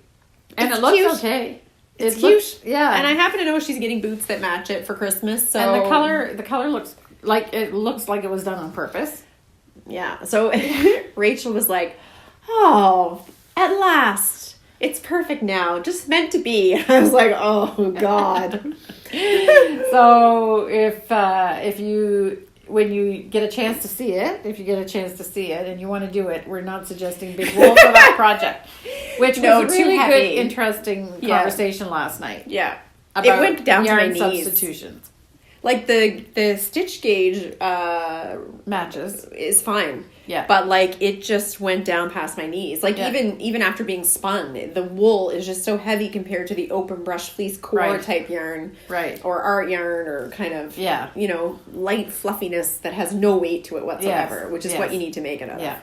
and it looks okay. It's cute. Yeah, and I happen to know she's getting boots that match it for Christmas. So and the color looks like it was done on purpose. Yeah. So Rachel was like, "Oh, at last." It's perfect now. Just meant to be. I was like, oh, God. So when you get a chance to see it, and you want to do it, we're not suggesting big wool for that project. Which was a really good, interesting conversation last night. Yeah. About it went down to my knees. Substitutions. Like the stitch gauge matches is fine. Yeah. But like it just went down past my knees. Like even after being spun, the wool is just so heavy compared to the open brush fleece core type yarn. Right. Or art yarn or kind of light fluffiness that has no weight to it whatsoever, which is what you need to make it of. Yeah.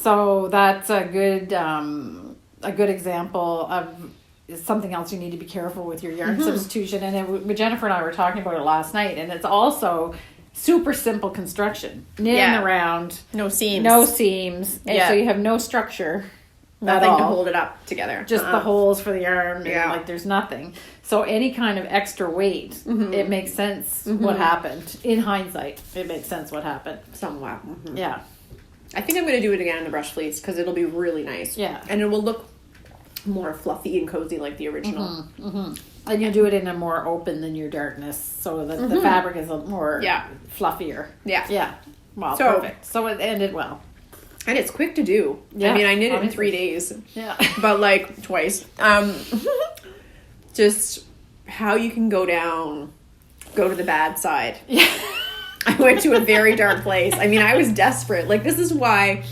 So that's a good example of something else you need to be careful with your yarn substitution. And Jennifer and I were talking about it last night, and it's also super simple construction. Knitting around. No seams. And so you have no structure. Nothing to hold it up together. Just the holes for the yarn. And like there's nothing. So any kind of extra weight, it makes sense what happened. In hindsight, it makes sense what happened. Somewhat. Yeah. I think I'm going to do it again in the brush fleece because it'll be really nice. Yeah. And it will look more fluffy and cozy like the original. And you do it in a more open than your darkness, so that the fabric is a more fluffier. Yeah. Well, perfect. So it ended well. And it's quick to do. Yeah, I mean, I knit it in 3 days. Yeah. But like twice. Just how you can go to the bad side. Yeah. I went to a very dark place. I mean, I was desperate. Like, this is why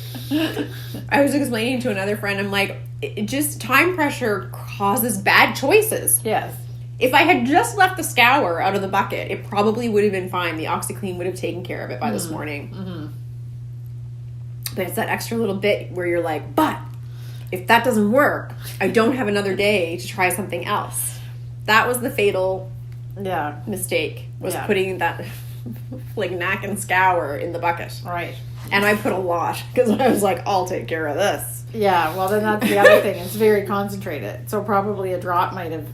I was explaining to another friend, I'm like, it just time pressure causes bad choices. Yes. If I had just left the scour out of the bucket, it probably would have been fine. The OxyClean would have taken care of it by this morning. But it's that extra little bit where you're like, but if that doesn't work, I don't have another day to try something else. That was the fatal mistake, was putting that Flignac and Scour in the bucket. Right. And I put a lot, because I was like, I'll take care of this. Yeah, well, then that's the other thing. It's very concentrated. So probably a drop might have...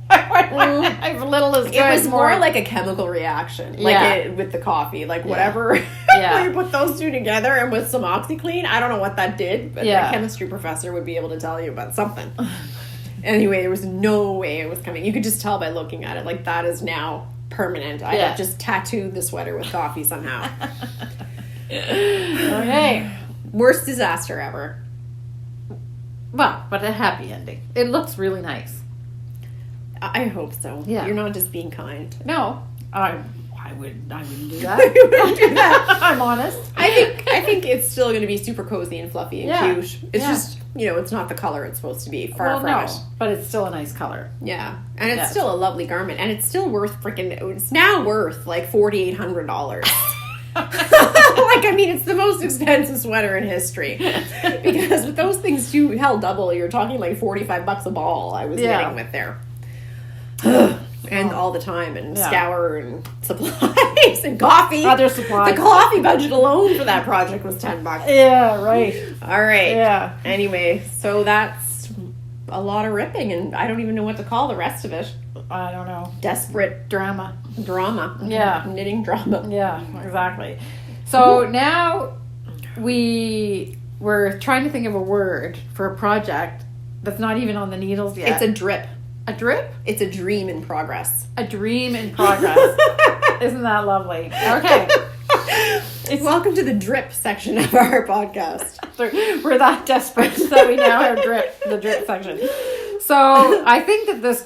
I've little as good. It was more like a chemical reaction, like with the coffee, like whatever. You put those two together, and with some OxyClean, I don't know what that did, but the chemistry professor would be able to tell you about something. Anyway, there was no way it was coming. You could just tell by looking at it, like that is now permanent. I have just tattooed the sweater with coffee somehow. Okay. Worst disaster ever. Well, but a happy ending. It looks really nice. I hope so. Yeah. You're not just being kind. No. I wouldn't do that. I'm honest. I think it's still going to be super cozy and fluffy and cute. It's just, it's not the color it's supposed to be. Far from it. But it's still a nice color. Yeah. And it's still a lovely garment. And it's still worth it's now worth like $4,800. It's the most expensive sweater in history. Because with those things too held double, you're talking like $45 a ball I was getting with there. And all the time, and Scour and supplies and coffee. Other supplies. The coffee budget alone for that project was $10. Yeah, right. All right. Yeah. Anyway, so that's a lot of ripping, and I don't even know what to call the rest of it. I don't know. Desperate Drama. Yeah. Knitting drama. Yeah, exactly. So now we're trying to think of a word for a project that's not even on the needles yet. It's a drip. A drip? It's a dream in progress. A dream in progress. Isn't that lovely? Okay. Welcome to the drip section of our podcast. We're that desperate that we now have the drip section. So I think that this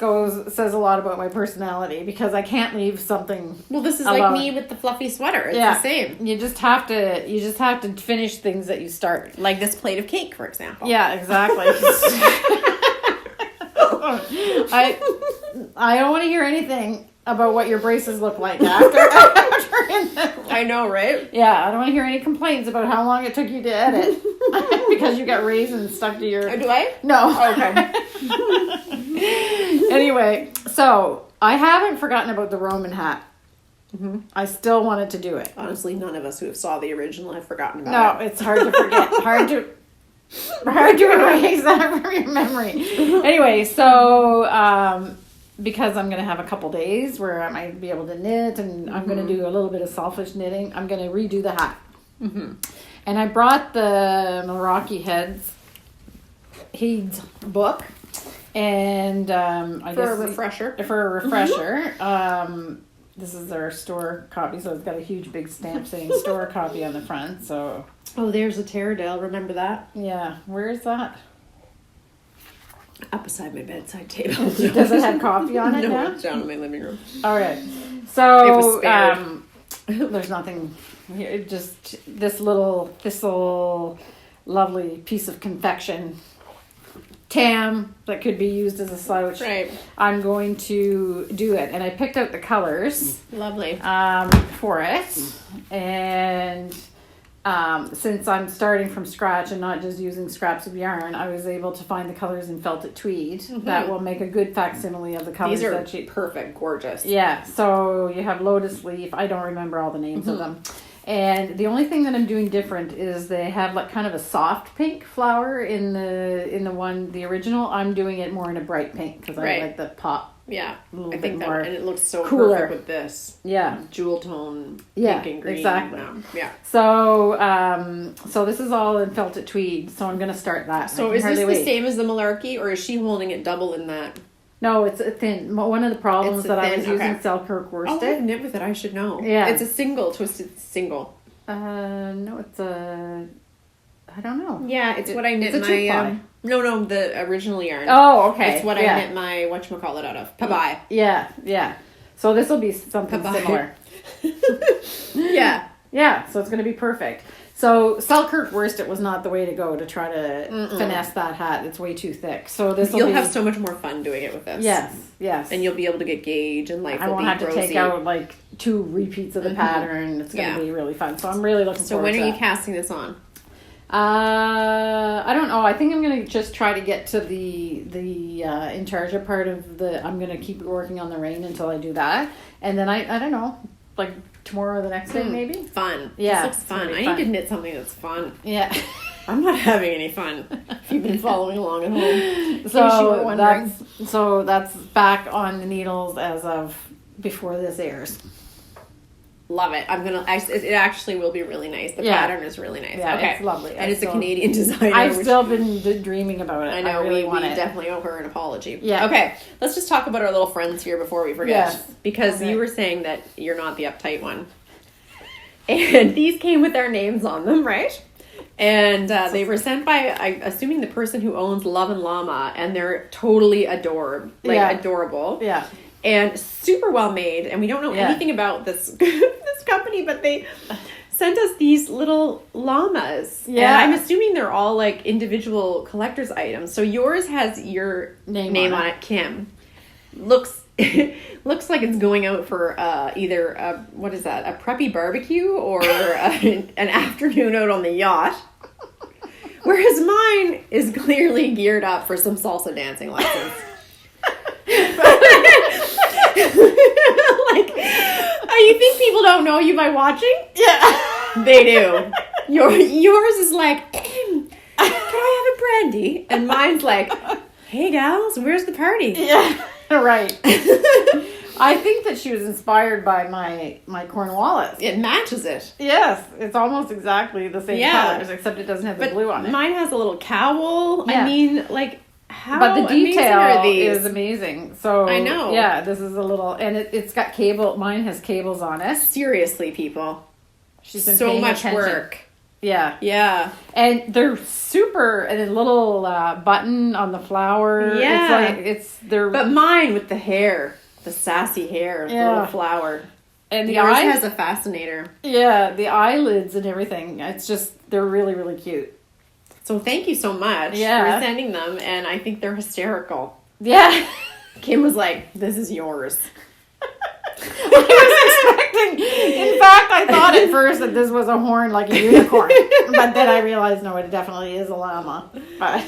says a lot about my personality, because I can't leave something. Well, this is alone. like me with the fluffy sweater. It's the same. You just have to finish things that you start. Like this plate of cake, for example. Yeah, exactly. I don't want to hear anything about what your braces look like after I know, right? Yeah, I don't want to hear any complaints about how long it took you to edit because you got raisins stuck to your... Do I? No. Okay. Anyway, so I haven't forgotten about the Roamin Hat. Mm-hmm. I still wanted to do it. Honestly, none of us who saw the original have forgotten about it. No, it's hard to forget. hard to erase that from your memory. Anyway, so because I'm going to have a couple days where I might be able to knit, and I'm going to do a little bit of selfish knitting, I'm going to redo the hat. Mm-hmm. And I brought the Milarrochy Heids book, and for a refresher. Mm-hmm. This is our store copy, so it's got a huge big stamp saying store copy on the front. So. Oh, there's a Teardale. Remember that? Yeah. Where is that? Up beside my bedside table. Does it have coffee on it now? No, it's down in my living room. All right. So it was spared. There's nothing here. Just this little lovely piece of confection. Tam that could be used as a slouch. Right. I'm going to do it, and I picked out the colors. Lovely. For it, and since I'm starting from scratch and not just using scraps of yarn, I was able to find the colors in Felted Tweed that will make a good facsimile of the colors. These are perfect, gorgeous. Yeah. So you have Lotus Leaf. I don't remember all the names of them. And the only thing that I'm doing different is they have like kind of a soft pink flower in the original. I'm doing it more in a bright pink because I like the pop. Yeah, I think that, and it looks so cooler. Perfect with this. Yeah, jewel tone, pink and green. Exactly. Yeah. So, so this is all in Felted Tweed. So I'm going to start that. So is this the same as the Malarkey, or is she holding it double in that? No, it's a thin. One of the problems that I was using Selkirk worsted. Oh, I've knit with it. I should know. Yeah, it's a single twisted single. No, it's a. I don't know. Yeah, it's what I knit my. No, the original yarn. Oh, okay. It's what I knit my whatchamacallit out of. Pabai. Yeah. So this will be something similar. Yeah. Yeah, so it's going to be perfect. So Selkirk worsted was not the way to go to try to finesse that hat. It's way too thick. So this You'll have so much more fun doing it with this. Yes. And you'll be able to get gauge and life I will won't be have to rosy. take out like 2 repeats of the pattern. It's going to be really fun. So I'm really looking forward to So when are you that. casting this on? I don't know. I think I'm going to just try to get to the in charge of part of the. I'm going to keep working on the Rein until I do that, and then I don't know, like tomorrow or the next day maybe. Fun. Yeah, This looks fun. I need to knit something that's fun. Yeah. I'm not having any fun. If you've been following along at home. So that's back on the needles as of before this airs. Love it. It actually will be really nice. The pattern is really nice. Yeah, okay. it's lovely. And it's a Canadian designer. I've still been dreaming about it. I know. I really we want it. definitely owe her an apology. Yeah. Okay. Let's just talk about our little friends here before we forget. Yes. Because you were saying that you're not the uptight one. And these came with their names on them, right? And they were sent by, I'm assuming, the person who owns Love and Llama. And they're totally adorable. Yeah. And super well made, and we don't know anything about this this company, but they sent us these little llamas. Yeah. And I'm assuming they're all like individual collector's items. So yours has your name on it, Kim. Looks like it's going out for either a preppy barbecue or an afternoon out on the yacht. Whereas mine is clearly geared up for some salsa dancing lessons. Like, you think people don't know you by watching? Yeah. They do. Yours is like, can I have a brandy? And mine's like, hey gals, where's the party? Yeah. Right. I think that she was inspired by my Cornwallis. It matches it. Yes, it's almost exactly the same colors, except it doesn't have the blue on it. Mine has a little cowl. Yeah. I mean, like, how but the detail are these? is amazing. So I know. Yeah, this is a little, and it's got cable. Mine has cables on it. Seriously, people. She's been so paying much attention. work. Yeah. Yeah. And they're super, and a little button on the flower. Yeah. They're. But mine with the hair, the sassy hair, the little flower. And the yours eyes has a fascinator. Yeah, the eyelids and everything. It's just, they're really, really cute. So thank you so much for sending them, and I think they're hysterical. Yeah. Kim was like, this is yours. I was expecting, in fact, I thought at first that this was a horn like a unicorn, but then I realized, no, it definitely is a llama. But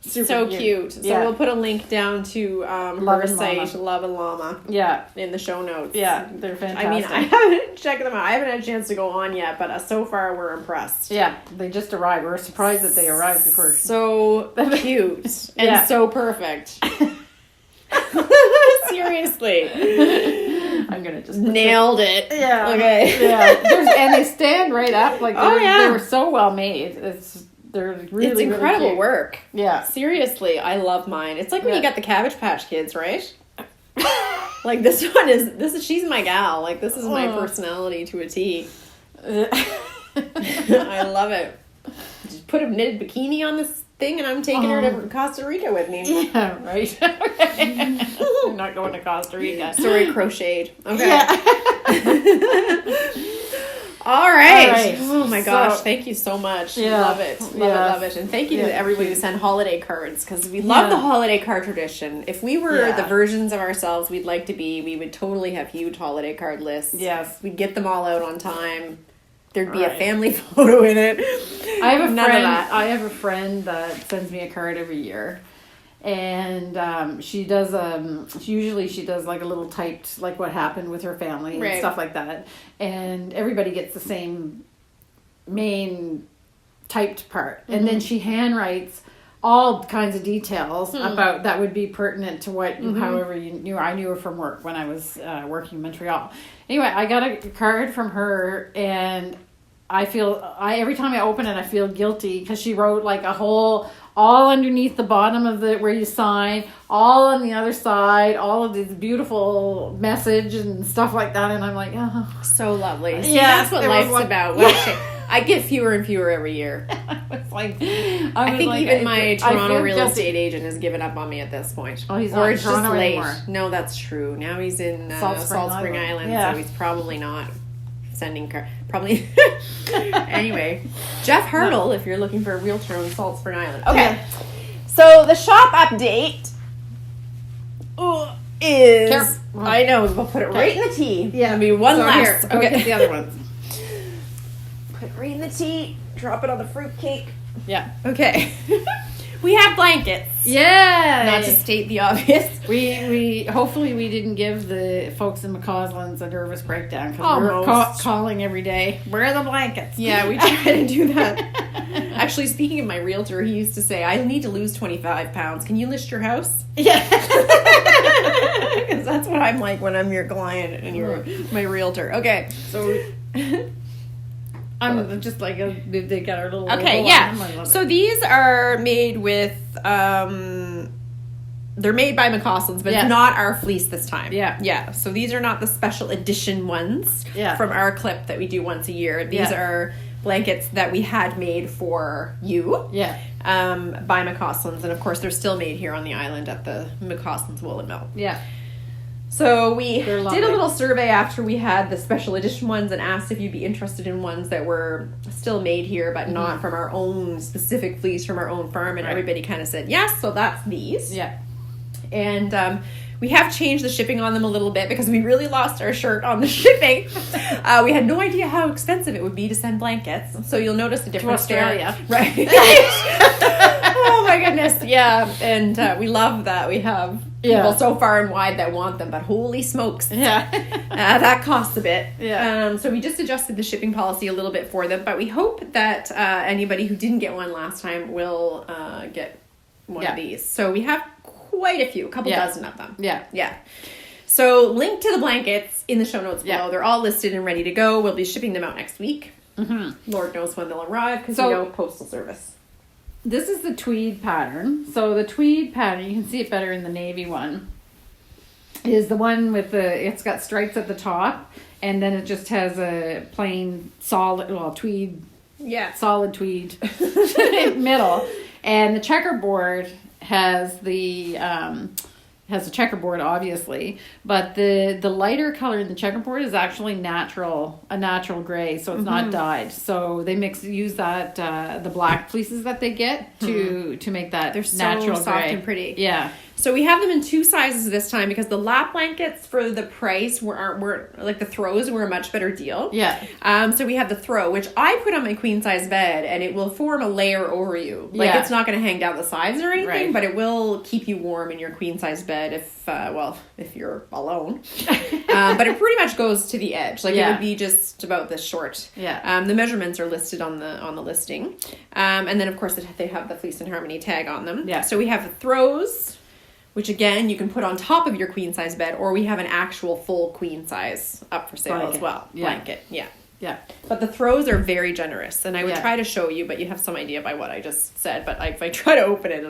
super so cute. So we'll put a link down to her site, Love and Llama. Yeah. In the show notes. Yeah, they're fantastic. I mean, I haven't checked them out. I haven't had a chance to go on yet, but so far we're impressed. Yeah, they just arrived. We're surprised that they arrived before. So cute and so perfect. Seriously. I'm gonna just nailed it. Yeah. Okay. Yeah. And they stand right up. Like they were so well made. They're really it's incredible really work. Yeah. Seriously, I love mine. It's like when you got the Cabbage Patch Kids, right? Like this one is she's my gal. Like this is my personality to a T. I love it. Just put a knitted bikini on this thing and I'm taking her to Costa Rica with me. Yeah, right. I'm not going to Costa Rica. Sorry, crocheted. Okay. Yeah. All right. Oh my gosh. Thank you so much. Yeah. Love it. Love it. And thank you to everybody who sent holiday cards because we love the holiday card tradition. If we were the versions of ourselves we'd like to be, we would totally have huge holiday card lists. Yes. We'd get them all out on time. There'd be a family photo in it. I have a friend that sends me a card every year. And she does usually she does like a little typed like what happened with her family and stuff like that, and everybody gets the same main typed part, and then she handwrites all kinds of details about that would be pertinent to what however you knew. I knew her from work when I was working in Montreal. Anyway, I got a card from her, and every time I open it I feel guilty because she wrote like a whole all underneath the bottom of where you sign, all on the other side, all of this beautiful message and stuff like that, and I'm like, oh, so lovely. See, that's what life's about. I get fewer and fewer every year. It's like I think even my Toronto real estate agent has given up on me at this point. Oh, he's not in Toronto late. anymore. No, that's true. Now he's in Salt Spring Island, so he's probably not sending cards. probably. Anyway, Jeff Hurdle, if you're looking for a realtor on Saltwater Island. Okay, Yeah. so the shop update is. Careful. I know, we'll put it right in the tea. Yeah. I mean, one So last. here, go get the other ones. Put it right in the tea. Drop it on the fruit cake. Yeah. Okay. We have blankets. Yeah. Not to state the obvious. We hopefully we didn't give the folks in McCausland's a nervous breakdown because we were Almost. calling every day. Where are the blankets? Yeah, we try to do that. Actually, speaking of my realtor, he used to say, I need to lose 25 pounds. Can you list your house? Yeah. Because that's what I'm like when I'm your client and you're my realtor. Okay. So I'm just like they got our little Okay, logo yeah. on them. I love So it. these are made with, they're made by McCausland's, but Yeah. it's not our fleece this time. Yeah. Yeah. So these are not the special edition ones Yeah. from our clip that we do once a year. These Yeah. are blankets that we had made for you. Yeah. By McCausland's, and of course they're still made here on the island at the McCausland's Woolen Mill. Yeah. So we They're did lovely. a little survey after we had the special edition ones and asked if you'd be interested in ones that were still made here but not from our own specific fleece from our own farm, and Right. everybody kind of said yes, so that's these. Yeah. And we have changed the shipping on them a little bit because we really lost our shirt on the shipping. We had no idea how expensive it would be to send blankets. So you'll notice the difference there. Australia. Right. Oh my goodness. Yeah. And we love that we have people Yeah. so far and wide that want them. But holy smokes. Yeah. That costs a bit. Yeah. So we just adjusted the shipping policy a little bit for them. But we hope that anybody who didn't get one last time will get one Yeah. of these. So we have quite a few, a couple Yeah. dozen of them. Yeah. Yeah. So link to the blankets in the show notes below. Yeah. They're all listed and ready to go. We'll be shipping them out next week. Mm-hmm. Lord knows when they'll arrive because So- postal service. This is the tweed pattern. So the tweed pattern, you can see it better in the navy one, is the one with it's got stripes at the top, and then it just has a plain solid, tweed, Yeah. solid tweed middle. And the checkerboard has has a checkerboard, obviously, but the lighter color in the checkerboard is actually a natural gray, so it's not dyed. So they use that the black fleeces that they get to make that They're so natural soft gray. and pretty. Yeah. So we have them in two sizes this time because the lap blankets for the price were like the throws were a much better deal. Yeah. So we have the throw, which I put on my queen size bed, and it will form a layer over you. Like Yeah. it's not going to hang down the sides or anything, Right. but it will keep you warm in your queen size bed if you're alone. But it pretty much goes to the edge. Like it Yeah. would be just about this short. Yeah. The measurements are listed on the listing, and then of course they have the Fleece and Harmony tag on them. Yeah. So we have the throws, which again you can put on top of your queen size bed, or we have an actual full queen size up for sale Blanket. as well. Yeah. Blanket, yeah. Yeah. But the throws are very generous, and I would Yeah. try to show you, but you have some idea by what I just said. But if I try to open it,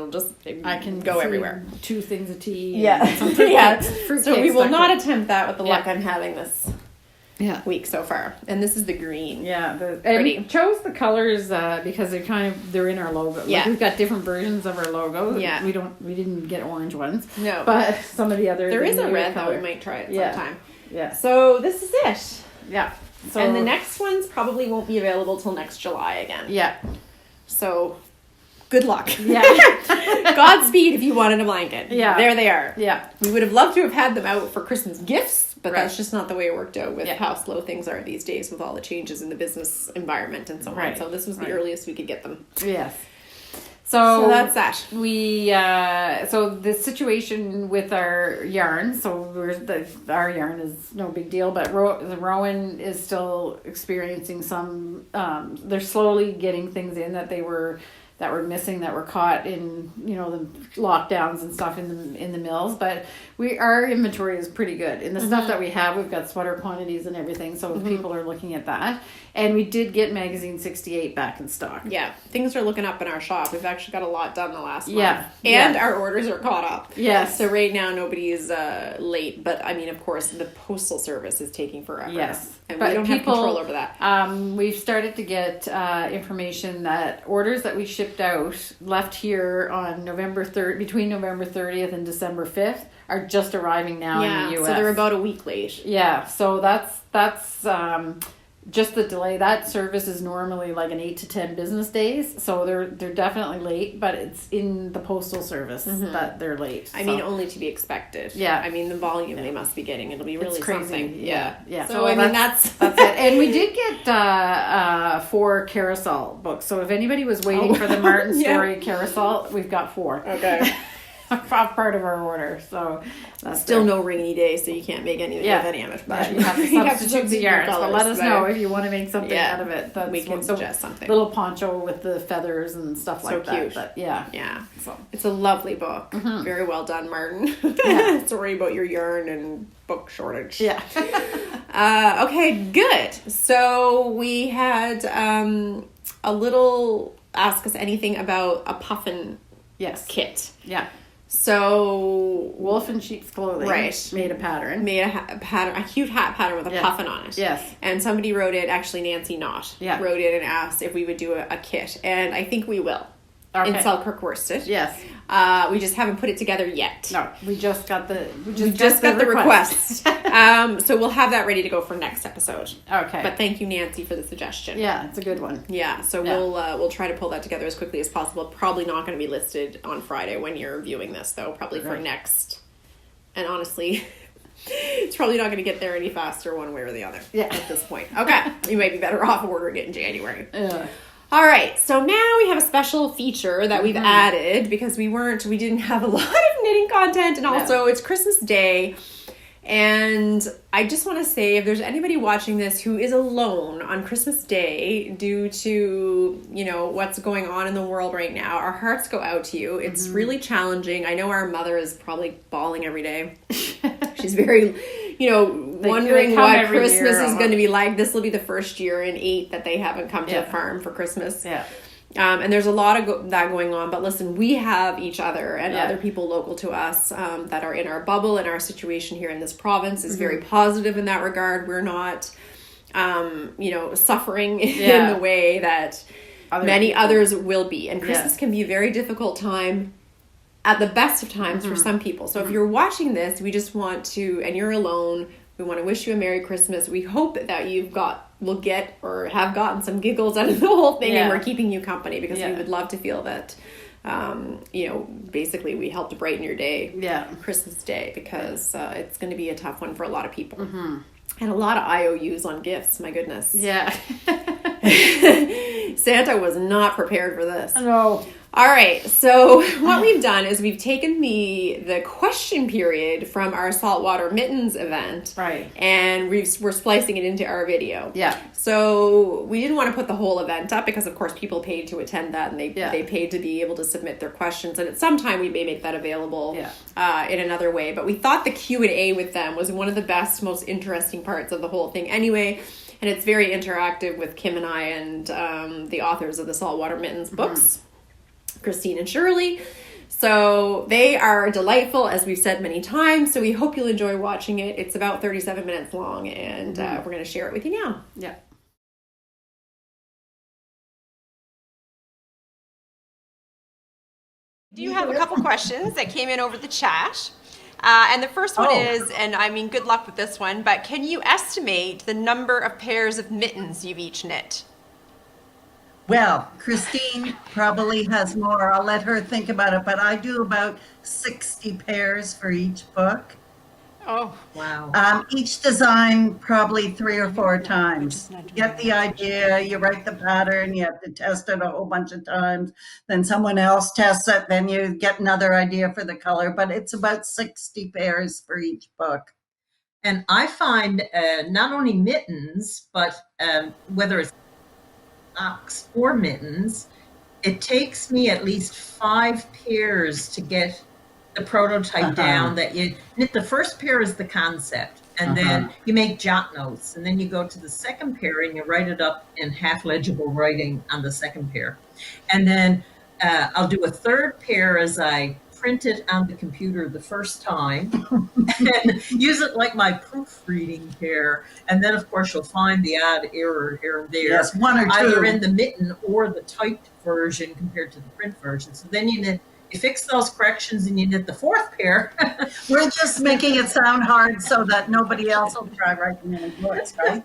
I can go see everywhere. 2 things of tea. Yeah, And some fruit yeah. cakes- fruit So we cakes will stuck not with- attempt that with the luck Yeah. I'm having this Yeah. week so far. And this is the green. Yeah, Pretty. and chose the colors because they're in our logo. Like, Yeah. we've got different versions of our logo. Yeah. We didn't get orange ones. No. But some of the others. There is a newer red color. though. We might try it Yeah. sometime. Yeah. So this is it. Yeah. So And the next ones probably won't be available till next July again. Yeah. So good luck. Yeah. Godspeed if you wanted a blanket. Yeah. There they are. Yeah. We would have loved to have had them out for Christmas gifts, but Right. that's just not the way it worked out with Yeah. how slow things are these days with all the changes in the business environment and so on. Right. So this was the Right. earliest we could get them. Yes. So that's that. We so the situation with our yarn. So our yarn is no big deal, but the Rowan is still experiencing some. They're slowly getting things in that were missing, that were caught in the lockdowns and stuff in the mills. But our inventory is pretty good in the stuff that we have. We've got sweater quantities and everything, so people are looking at that. And we did get magazine 68 back in stock. Yeah, things are looking up in our shop. We've actually got a lot done the last month. Yeah. And Yeah. our orders are caught up. Yes. So right now nobody's late, but I mean, of course, the postal service is taking forever. Yes. And But we don't have people- control over that. We've started to get information that orders that we shipped out left here on between November 30th and December 5th are just arriving now in the US. So they're about a week late. Yeah, so that's just the delay. That service is normally like an 8 to 10 business days, so they're definitely late. But it's in the postal service that they're late. I mean, only to be expected. Yeah. I mean, the volume they must be getting, it'll be really It's crazy. something. Yeah. So I mean, that's it. And we did get 4 carousel books. So if anybody was waiting for the Martin Story carousel, we've got 4. Okay. Part of our order, so that's still no rainy day, so you can't make anything with any of it. But you have to substitute the yarns. But let us know if you want to make something out of it. We can suggest something. Little poncho with the feathers and stuff like that. Cute. But yeah. So it's a lovely book. Very well done, Martin. Sorry about your yarn and book shortage. Yeah. Okay, good. So we had a little ask us anything about a puffin kit. Yeah. So Wolf in Sheep's Clothing made a pattern. Made a pattern, a cute hat pattern with a puffin on it. Yes. And somebody wrote it, actually Nancy Knott, wrote it and asked if we would do a kit. And I think we will. In Selkirk worsted. Yes. We just haven't put it together yet. No, we just got the request. So we'll have that ready to go for next episode. Okay. But thank you, Nancy, for the suggestion. Yeah, it's a good one. Yeah. So we'll try to pull that together as quickly as possible. Probably not going to be listed on Friday when you're viewing this, though. Probably for next. And honestly, it's probably not going to get there any faster one way or the other. Yeah. At this point. Okay. You might be better off ordering it in January. Yeah. All right, so now we have a special feature that we've added because we didn't have a lot of knitting content, and also it's Christmas Day. And I just want to say, if there's anybody watching this who is alone on Christmas Day due to, what's going on in the world right now, our hearts go out to you. It's really challenging. I know our mother is probably bawling every day. She's very, wondering what Christmas is going to be like. This will be the first year in 8 that they haven't come to the farm for Christmas. Yeah. And there's a lot of that going on. But listen, we have each other and other people local to us that are in our bubble, and our situation here in this province is very positive in that regard. We're not, suffering in the way that many others will be. And Christmas can be a very difficult time at the best of times for some people. So if you're watching this, we just want to, and you're alone, we want to wish you a Merry Christmas. We hope that will get or have gotten some giggles out of the whole thing, and we're keeping you company because we would love to feel that, basically we helped brighten your day, Christmas Day, because it's going to be a tough one for a lot of people. And a lot of IOUs on gifts, my goodness. Yeah. Santa was not prepared for this. No. All right, so what we've done is we've taken the question period from our Saltwater Mittens event, and we're splicing it into our video. Yeah. So we didn't want to put the whole event up because, of course, people paid to attend that, and they paid to be able to submit their questions. And at some time, we may make that available in another way. But we thought the Q&A with them was one of the best, most interesting parts of the whole thing anyway. And it's very interactive with Kim and I and the authors of the Saltwater Mittens books. Christine and Shirley. So they are delightful, as we've said many times. So we hope you'll enjoy watching it. It's about 37 minutes long, and we're going to share it with you now. Yeah. Do you have a couple questions that came in over the chat? And the first one is, and I mean, good luck with this one, but can you estimate the number of pairs of mittens you've each knit? Well, Christine probably has more. I'll let her think about it, but I do about 60 pairs for each book. Oh, wow. Each design probably 3 or 4 times. Get the idea, you write the pattern, you have to test it a whole bunch of times, then someone else tests it, then you get another idea for the color, but it's about 60 pairs for each book. And I find not only mittens, but whether it's socks or mittens, it takes me at least 5 pairs to get the prototype down. That you knit the first pair is the concept, and then you make jot notes, and then you go to the second pair and you write it up in half legible writing on the second pair, and then I'll do a third pair as I print it on the computer the first time and use it like my proofreading pair, and then of course you'll find the odd error here and there, one or two, either in the mitten or the typed version compared to the print version. So then you knit You fix those corrections and you knit the fourth pair. We're just making it sound hard so that nobody else will try writing any books, right?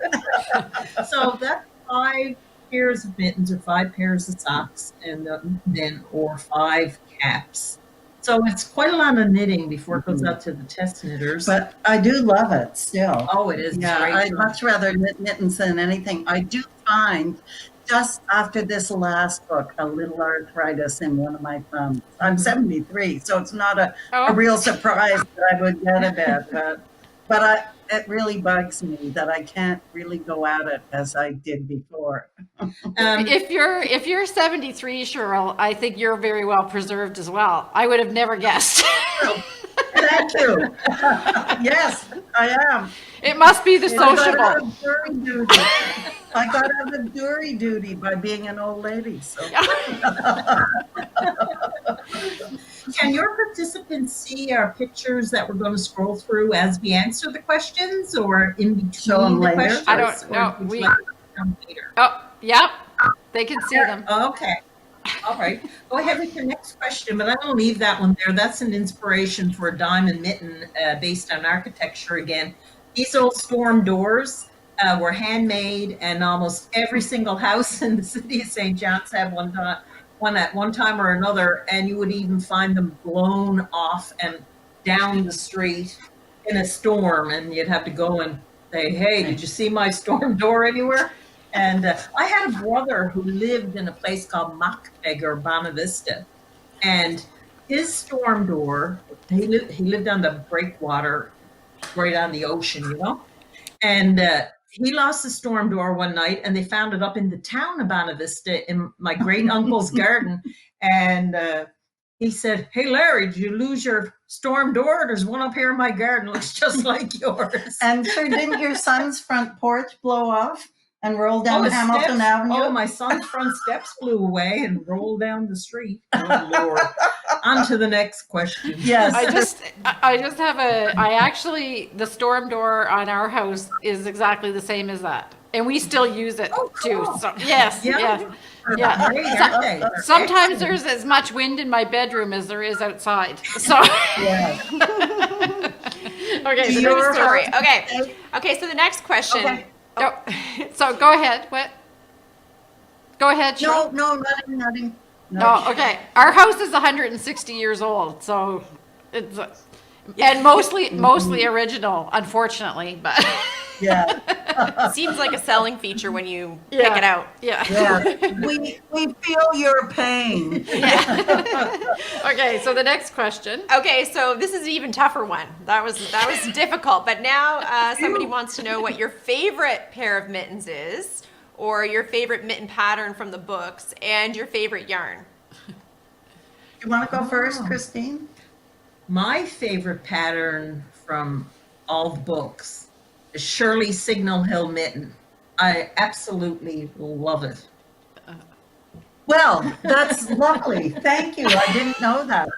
So that's 5 pairs of mittens or 5 pairs of socks, and then or 5 caps. So it's quite a lot of knitting before it goes out to the test knitters. But I do love it still. Oh, it is Yeah, great. I'd much rather knit mittens than anything. I do find just after this last book, a little arthritis in one of my thumbs. I'm 73, so it's not a real surprise that I would get a bit. But it really bugs me that I can't really go at it as I did before. If you're 73, Cheryl, I think you're very well preserved as well. I would have never guessed. Thank you. Yes, I am. It must be the I got sociable. out of jury duty. I got out of jury duty by being an old lady. So. Can your participants see our pictures that we're going to scroll through as we answer the questions, or in between Show 'em the later? questions? I don't know. Or would you like them to come later? Oh, yep. They can see them. Okay. All right. Go ahead with your next question, but I'm going to leave that one there. That's an inspiration for a diamond mitten based on architecture again. These old storm doors were handmade, and almost every single house in the city of St. John's had one at one time or another, and you would even find them blown off and down the street in a storm, and you'd have to go and say, hey, did you see my storm door anywhere? And I had a brother who lived in a place called Macbeg or Bonavista, and his storm door, he lived on the breakwater right on the ocean, you know, and he lost the storm door one night, and they found it up in the town of Bonavista in my great uncle's garden. And he said, hey, Larry, did you lose your storm door? There's one up here in my garden. Looks just like yours. And sure, didn't your son's front porch blow off and roll down his Hamilton steps- Avenue? Oh, my son's front steps blew away and rolled down the street. Oh, Lord. On to the next question. Yes. I actually, the storm door on our house is exactly the same as that. And we still use it too. So, yes, Yeah. yes. Yeah. Great, aren't they? They're Sometimes excellent. there's as much wind in my bedroom as there is outside. So, Yes. okay, the Your next story. Story. Okay, so the next question. Okay. Oh, so go ahead. What? Go ahead, Cheryl. No, nothing. No. Oh, okay. Our house is 160 years old, so it's and mostly original, unfortunately. But Yeah. Seems like a selling feature when you Yeah. pick it out. yeah. Yeah. We feel your pain. Okay, so the next question. Okay, so this is an even tougher one. That was difficult, but now somebody wants to know what your favorite pair of mittens is, or your favorite mitten pattern from the books, and your favorite yarn. You want to go first, Christine? My favorite pattern from all the books is Shirley Signal Hill Mitten. I absolutely love it. Well, that's lovely. Thank you. I didn't know that.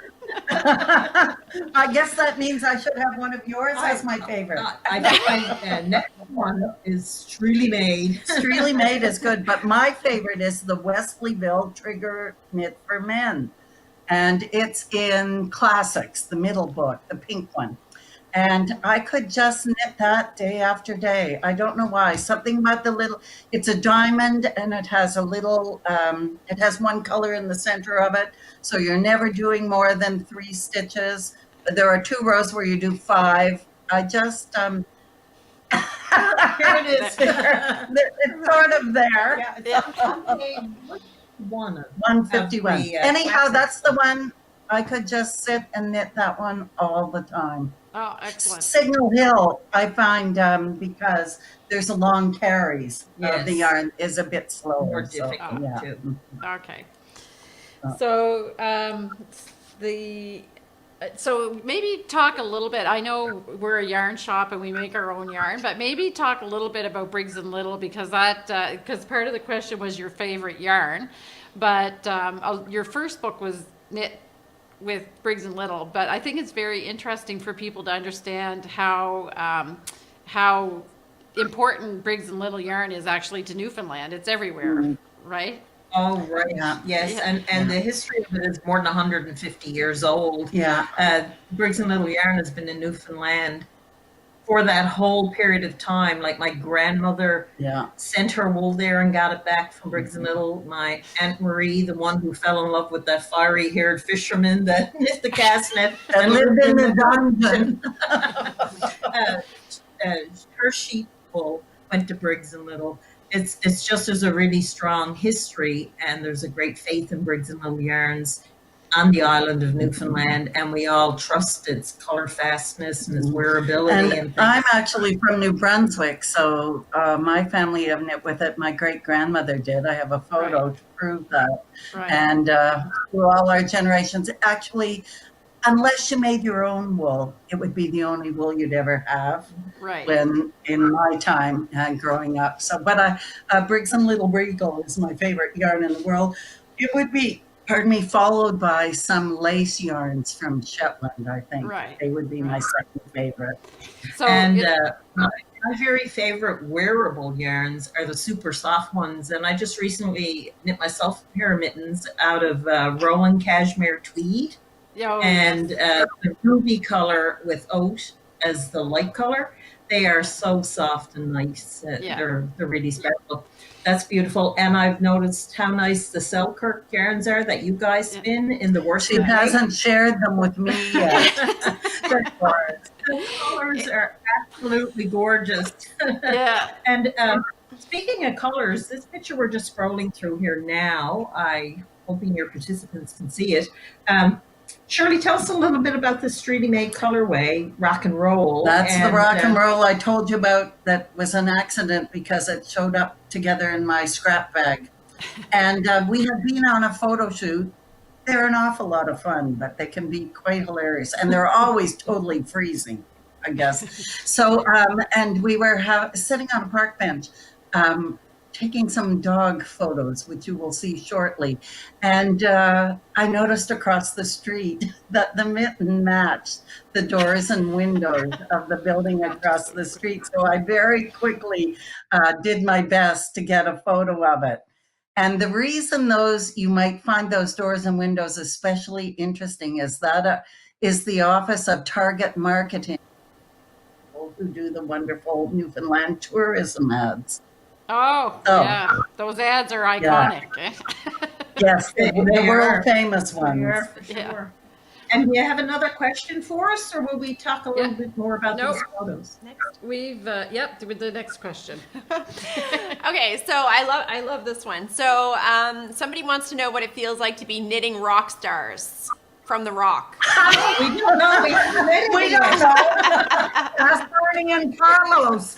I guess that means I should have one of yours as my favorite. I think my next one is Shirley Made. Extremely Made is good, but my favorite is the Wesleyville Trigger Knit for Men. And it's in Classics, the middle book, the pink one. And I could just knit that day after day. I don't know why. Something about it's a diamond, and it has a little, it has one color in the center of it. So you're never doing more than 3 stitches. There are 2 rows where you do 5. I just, Here it is. it's sort of there. Yeah, it's on page one of 151. of the, Anyhow, Classics. that's the one. I could just sit and knit that one all the time. Oh, excellent. Signal Hill, I find, because there's a long carries. Yes. The yarn is a bit slower. More so, difficult, yeah. too. Okay. So so maybe talk a little bit. I know we're a yarn shop and we make our own yarn, but maybe talk a little bit about Briggs and Little, because because part of the question was your favorite yarn, but your first book was knit with Briggs and Little, but I think it's very interesting for people to understand how important Briggs and Little yarn is actually to Newfoundland. It's everywhere, right? Oh, right. Yeah. Yes. Yeah. And the history of it is more than 150 years old. Yeah. Briggs and Little Yarn has been in Newfoundland for that whole period of time. Like my grandmother Yeah. sent her wool there and got it back from Briggs and Little. My Aunt Marie, the one who fell in love with that fiery-haired fisherman that knit the cast net And lived in the dungeon. her sheep wool went to Briggs and Little. It's just there's a really strong history, and there's a great faith in Briggs and Little yarns on the island of Newfoundland, and we all trust its color fastness and its wearability. And And I'm actually from New Brunswick, so my family have knit with it. My great grandmother did. I have a photo to prove that. Right. And through all our generations, actually, unless you made your own wool, it would be the only wool you'd ever have. Right. When in my time growing up. So, but Briggs and Little Regal is my favorite yarn in the world. It would be, pardon me, followed by some lace yarns from Shetland. I think Right. they would be my second favorite. So and it- my very favorite wearable yarns are the super soft ones. And I just recently knit myself a pair of mittens out of Rowan cashmere tweed. oh, And the ruby color with oat as the light color. They are so soft and nice. Yeah. They're really special. That's beautiful. And I've noticed how nice the Selkirk yarns are that you guys spin in the She worsted. hasn't shared them with me yet. The colors are absolutely gorgeous. yeah. And speaking of colors, this picture we're just scrolling through here now, I hoping your participants can see it. Shirley, tell us a little bit about the Streety May colorway, rock and roll. That's the rock and roll I told you about. That was an accident because it showed up together in my scrap bag. And we had been on a photo shoot. They're an awful lot of fun, but they can be quite hilarious. And they're always totally freezing, I guess. So, and we were sitting on a park bench, taking some dog photos, which you will see shortly. And I noticed across the street that the mitten matched the doors and windows of the building across the street. So I very quickly did my best to get a photo of it. And the reason you might find those doors and windows especially interesting is that is the office of Target Marketing, who do the wonderful Newfoundland tourism ads. Oh, yeah. Those ads are iconic. Yes, the They world are. famous They ones. are for sure. Yeah. And do you have another question for us, or will we talk a little bit more about Nope. these photos? We've with the next question. Okay, so I love this one. So somebody wants to know what it feels like to be knitting rock stars from the rock. We don't know. We We don't know. That's Arne and Carlos.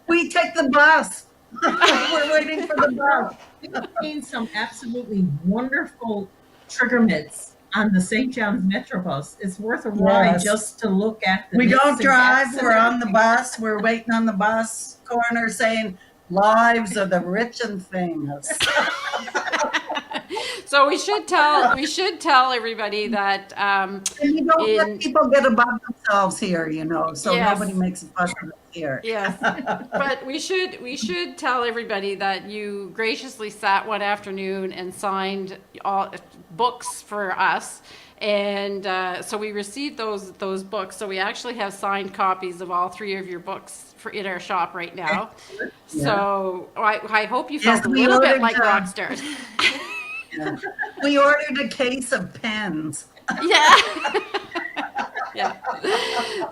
We take the bus. We're waiting for the bus. We've seen some absolutely wonderful trigger mitts on the St. John's Metrobus. It's worth a ride Yes. just to look at the We mitts don't and drive. caps and We're on the everything. bus. We're waiting on the bus corner saying, lives of the rich and famous. So we should tell everybody that And you don't let people get above themselves here, so Yes. nobody makes a fuss of it here. yes, but we should tell everybody that you graciously sat one afternoon and signed all books for us. And so we received those books. So we actually have signed copies of all 3 of your books in our shop right now. Yeah. So I hope you Yes, felt a we little bit ordered, like rock stars. Yeah. We ordered a case of pens. Yeah. Yeah.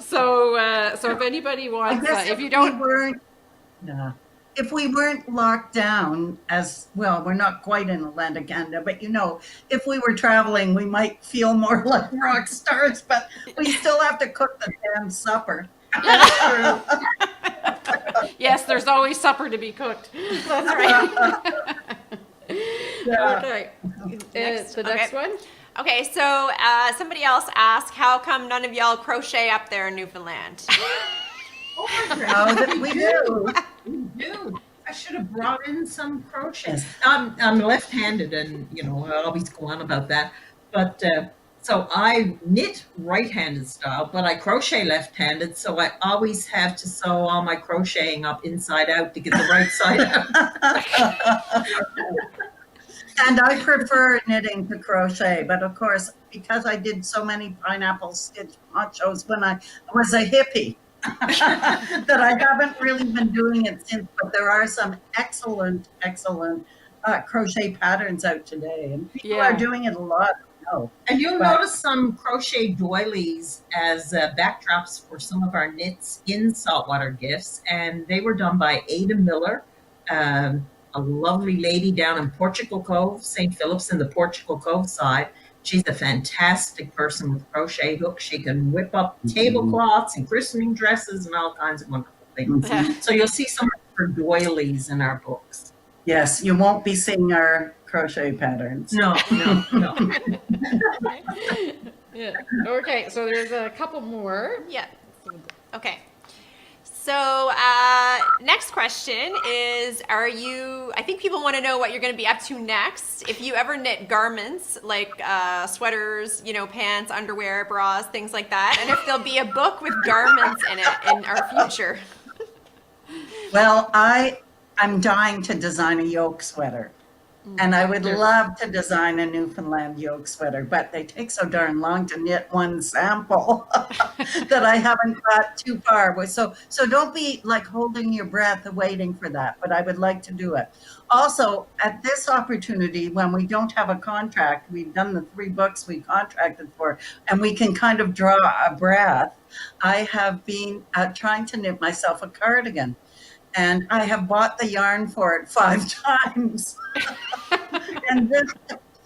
So if anybody wants, if you don't, if we weren't locked down as well, we're not quite in Atlantic Canada, but if we were traveling, we might feel more like rock stars, but we still have to cook the damn supper. yes, there's always supper to be cooked. That's right. Okay. The next one. Okay, so somebody else asked, how come none of y'all crochet up there in Newfoundland? Oh, we do. We do. I should have brought in some crochet. I'm left-handed, and I always go on about that. But So I knit right-handed style, but I crochet left-handed. So I always have to sew all my crocheting up inside out to get the right side out. And I prefer knitting to crochet, but of course, because I did so many pineapple stitch ponchos when I was a hippie, that I haven't really been doing it since, but there are some excellent crochet patterns out today, and people are doing it a lot. And you'll notice some crochet doilies as backdrops for some of our knits in Saltwater Gifts, and they were done by Ada Miller, a lovely lady down in Portugal Cove, St. Philip's in the Portugal Cove side. She's a fantastic person with crochet hooks. She can whip up tablecloths and christening dresses and all kinds of wonderful things. So you'll see some of her doilies in our books. Yes, you won't be seeing our crochet patterns. No. Yeah. Okay, so there's a couple more. Yeah. Okay. So next question is, I think people want to know what you're going to be up to next. If you ever knit garments like sweaters, pants, underwear, bras, things like that, and if there'll be a book with garments in it in our future. Well, I'm dying to design a yoke sweater. And I would love to design a Newfoundland yoke sweater, but they take so darn long to knit one sample that I haven't got too far. So don't be like holding your breath waiting for that, but I would like to do it. Also, at this opportunity, when we don't have a contract, we've done the 3 books we contracted for, and we can kind of draw a breath. I have been trying to knit myself a cardigan. And I have bought the yarn for it 5 times and then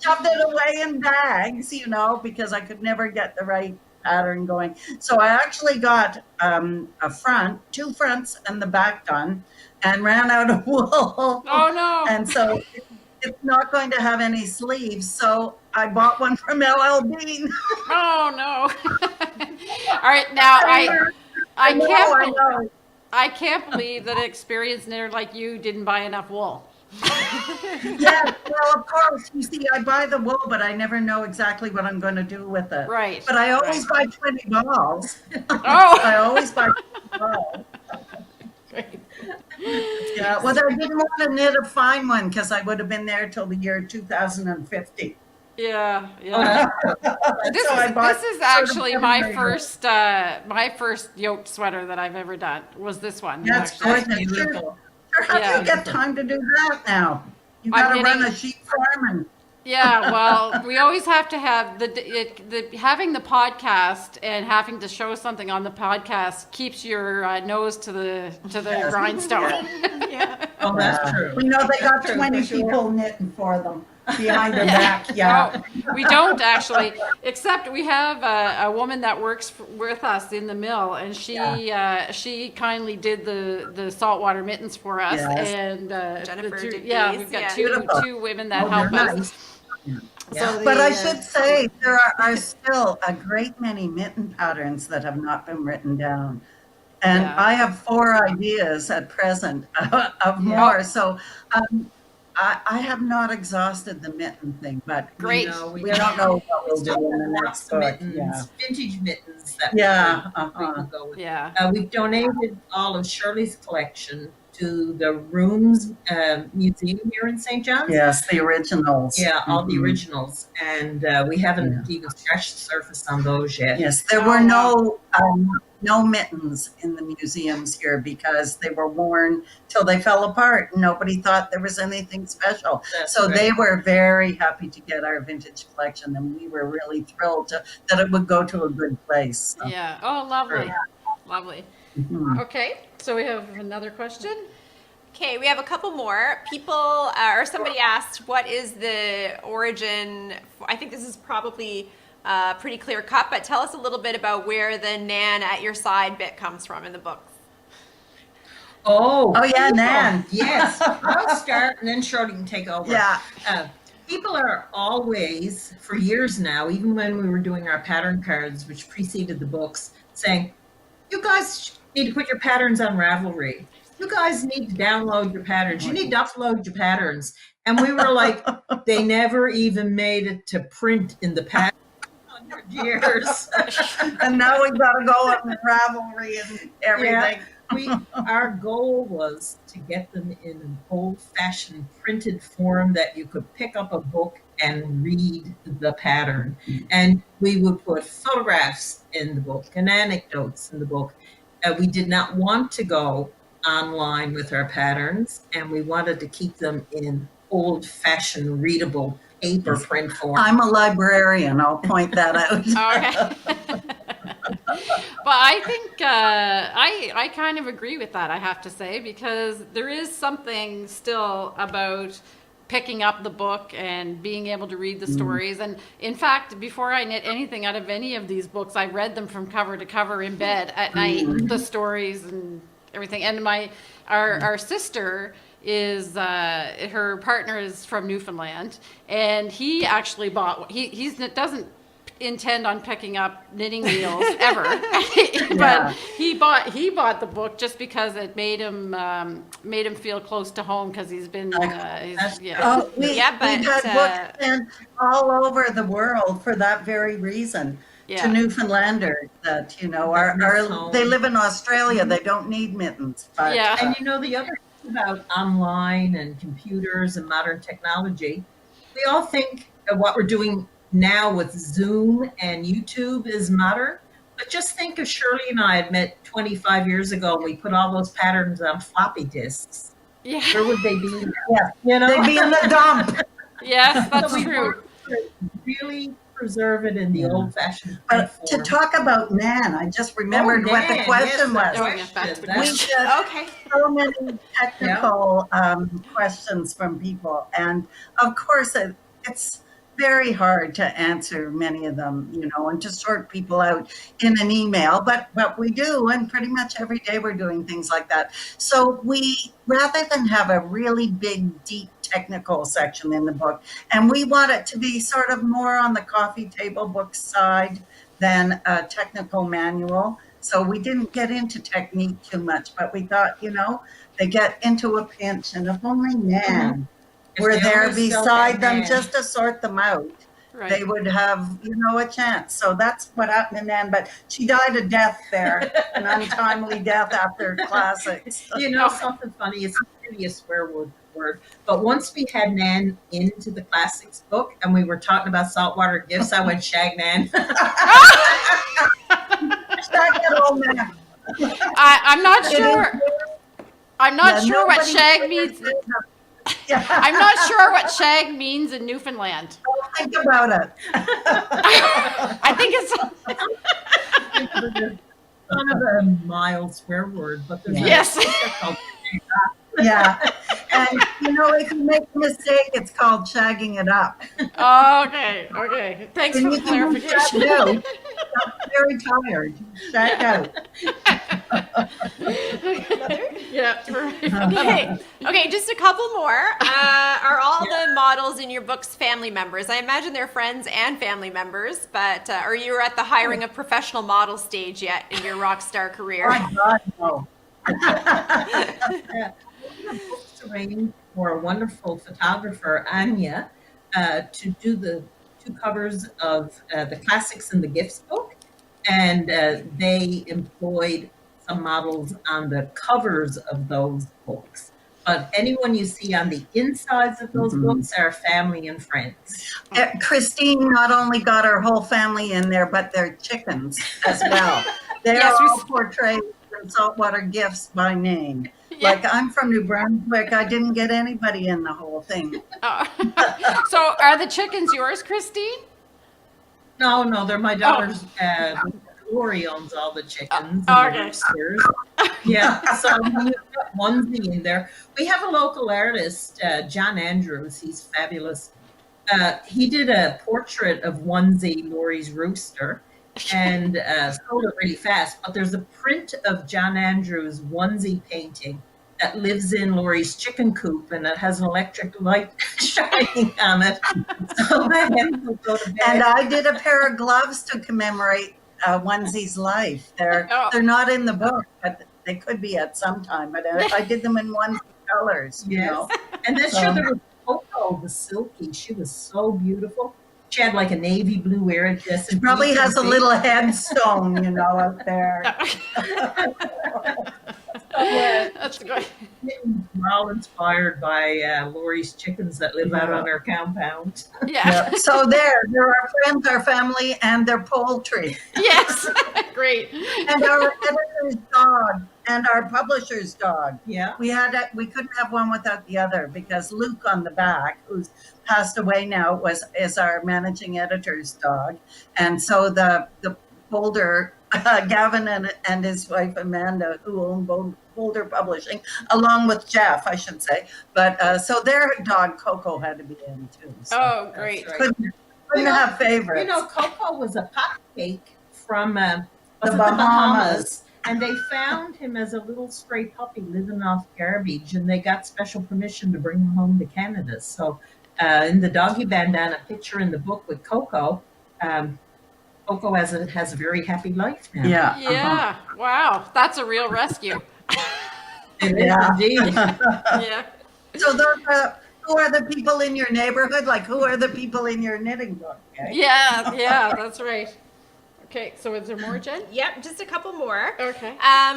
shoved it away in bags, because I could never get the right pattern going. So I actually got a front, 2 fronts and the back done and ran out of wool. Oh, no. And so it's not going to have any sleeves. So I bought one from LL Bean. Oh, no. All right, now I can't believe that an experienced knitter like you didn't buy enough wool. Yeah, well, of course. You see, I buy the wool, but I never know exactly what I'm going to do with it. Right. But I always buy 20 balls. Oh. I always buy 20 balls. Great. Yeah, well, I didn't want to knit a fine one because I would have been there till the year 2050. Yeah. This is actually my first yoked sweater that I've ever done. Was this one? That's beautiful. How do you get time to do that now? You got to run a sheep farm and. Yeah, well, we always have to have having the podcast and having to show something on the podcast keeps your nose to the grindstone. Yeah. Oh, that's true. We know they got 20 people knitting for them behind their back. Yeah. No, we don't actually, except we have a woman that works with us in the mill, and she kindly did the saltwater mittens for us. Yes. And Jennifer did these. we've got two women that help us. Nice. So But I should say there are still a great many mitten patterns that have not been written down. And I have 4 ideas at present of more. So I have not exhausted the mitten thing, but Great. We don't know what we'll do in the next book. Mittens, vintage mittens that we will go with. Yeah. We've donated all of Shirley's collection to the Rooms Museum here in St. John's. Yes, the originals. Yeah, all the originals. And we haven't even scratched the surface on those yet. Yes, there were no mittens in the museums here because they were worn till they fell apart. Nobody thought there was anything special. So they were very happy to get our vintage collection, and we were really thrilled that it would go to a good place. So. Yeah. Oh, lovely. Yeah. Lovely. Mhm. Okay, so we have another question. Okay, we have a couple more. People, or somebody asked, what is the origin? I think this is probably pretty clear cut, but tell us a little bit about where the Nan at your side bit comes from in the book. Oh yeah, Nan. Yes, I'll start and then Shirley can take over. Yeah. People are always, for years now, even when we were doing our pattern cards, which preceded the books, saying, you guys need to put your patterns on Ravelry. You guys need to download your patterns. You need to upload your patterns. And we were like, they never even made it to print in the pattern. 100 years. And now we've got to go on Ravelry and everything. Our goal was to get them in an old-fashioned printed form that you could pick up a book and read the pattern. And we would put photographs in the book and anecdotes in the book. We did not want to go online with our patterns, and we wanted to keep them in old-fashioned readable paper print form. I'm a librarian, I'll point that out. Okay. But I think I kind of agree with that, I have to say, because there is something still about picking up the book and being able to read the stories. And in fact, before I knit anything out of any of these books, I read them from cover to cover in bed at night, the stories and everything. And our sister is her partner is from Newfoundland, and he actually bought he doesn't intend on picking up knitting needles ever, but he bought the book just because it made him feel close to home, because he's been we've had books sent all over the world for that very reason. To Newfoundlanders that they live in Australia, they don't need mittens. But, and the other thing about online and computers and modern technology, we all think of what we're doing now with Zoom and YouTube is modern, but just think if Shirley and I had met 25 years ago and we put all those patterns on floppy disks. Yeah. Where would they be? They'd be in the dump. Yes, that's true. Really preserve it in the old-fashioned But form. to talk about Nan, I just remembered what the question was. We get so many technical questions from people, and of course it's very hard to answer many of them, and to sort people out in an email, but we do, and pretty much every day we're doing things like that. So we, rather than have a really big, deep technical section in the book, and we want it to be sort of more on the coffee table book side than a technical manual. So we didn't get into technique too much, but we thought, they get into a pinch, and if only Nan were there beside them just to sort them out, they would have, a chance. So that's what happened to Nan, but she died a death there, an untimely death after classics. Something funny, it's really a swear word, but once we had Nan into the classics book and we were talking about saltwater gifts, I went shag Nan. Shag that old man. I'm not sure. I'm not sure what shag means. I'm not sure what shag means in Newfoundland. Think about it. I think it's kind of a mild swear word, but there's and if you make a mistake, it's called shagging it up. Okay. Thanks for the clarification. I'm very tired. Shag out. Okay, just a couple more. Are all the models in your books family members? I imagine they're friends and family members, but are you at the hiring a professional model stage yet in your rock star career? Oh, God, no. Books arranged for a wonderful photographer, Anya, to do the two covers of the classics and the gifts book, and they employed some models on the covers of those books. But anyone you see on the insides of those books are family and friends. Christine not only got her whole family in there, but their chickens as well. They're all portrayed in Saltwater Gifts by name. Like, I'm from New Brunswick. I didn't get anybody in the whole thing. So are the chickens yours, Christine? No, they're my daughter's. Lori owns all the chickens. Okay. So we've got onesie in there. We have a local artist, John Andrews. He's fabulous. He did a portrait of onesie, Lori's rooster, and sold it really fast. But there's a print of John Andrews' onesie painting that lives in Lori's chicken coop, and it has an electric light shining on it. So my hens will go to bed. And I did a pair of gloves to commemorate Onesie's life. They're not in the book, but they could be at some time. But I did them in onesie colors. And then there was Coco, the silky. She was so beautiful. She had like a navy blue iridescent. Probably has a bead. little headstone, you know, out there. That's good. Mittens were all inspired by Lori's chickens that live out on our compound. Yeah. So they're our friends, our family, and their poultry, Yes. Great. and our editor's dog, and our publisher's dog. Yeah. We couldn't have one without the other because Luke on the back, who's passed away now, is our managing editor's dog, and so the Boulder, Gavin and his wife Amanda, who own Boulder Publishing, along with Jeff, I should say. But so their dog Coco had to be in too. So Oh, great. That's right. couldn't have favorites. You know, Coco was a pup cake from the was it Bahamas. and they found him as a little stray puppy living off garbage, and they got special permission to bring him home to Canada. So in the doggy bandana picture in the book with Coco, Coco has a very happy life now. Yeah. Yeah. Wow. That's a real rescue. It is Yeah. indeed. Yeah. So who are the people in your neighborhood? Like, who are the people in your knitting book? Okay? Yeah. Yeah. That's right. Okay. So is there more, Jen? Yep, just a couple more. Okay.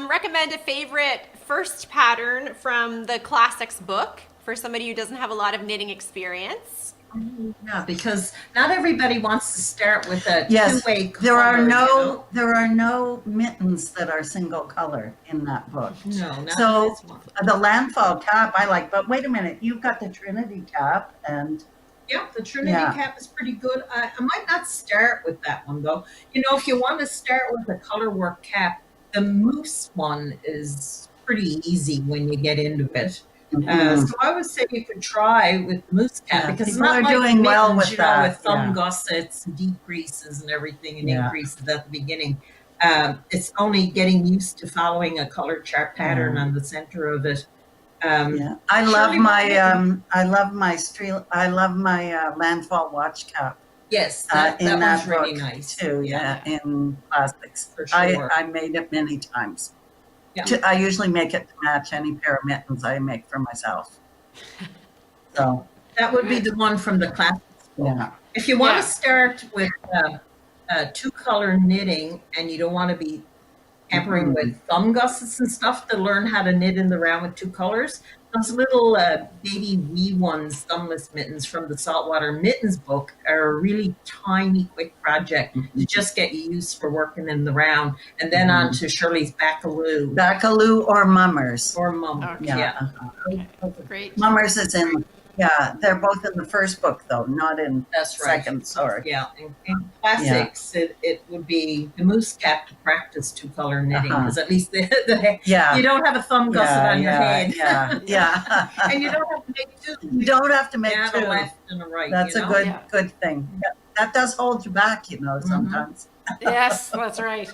Recommend a favorite first pattern from the classics book for somebody who doesn't have a lot of knitting experience. Yeah, because not everybody wants to start with a Yes, two-way color. there are no mittens that are single color in that book. No, not So this one. the landfall cap I like, but wait a minute, you've got the Trinity cap, and Yeah, the Trinity Yeah. cap is pretty good. I might not start with that one though. You know, if you want to start with a color work cap, the moose one is pretty easy when you get into it. So I would say you could try with the moose cap Yeah, because it's people not are like doing well mittens, with you know, that, with thumb yeah. gussets and decreases and everything and Yeah. increases at the beginning. It's only getting used to following a color chart pattern on the center of it. yeah, I love Shirley, my landfall watch cap Yes, in that that one's really book nice too. Yeah, in plastics. For sure. I made it many times. Yeah. I usually make it to match any pair of mittens I make for myself. So That would be the one from the classics book. yeah. If you want Yeah. to start with two-color knitting and you don't want to be tampering with thumb gussets and stuff to learn how to knit in the round with two colors, those little baby wee ones, thumbless mittens from the Saltwater Mittens book are a really tiny, quick project to just get you used for working in the round. And then on to Shirley's Bacaloo Bacaloo or mummers. or Mum. Okay. Yeah. Great. Mummers is in, yeah, they're both in the first book though, not in That's right. second, sorry. Yeah, in classics, it would be the moose cap to practice two-color knitting, because at least Yeah. you don't have a thumb gusset on your head. Yeah. And you don't have to make two. You don't have to make Yeah, two. a left and a right. That's you a know? good thing. That does hold you back, you know, sometimes. Yes, that's right.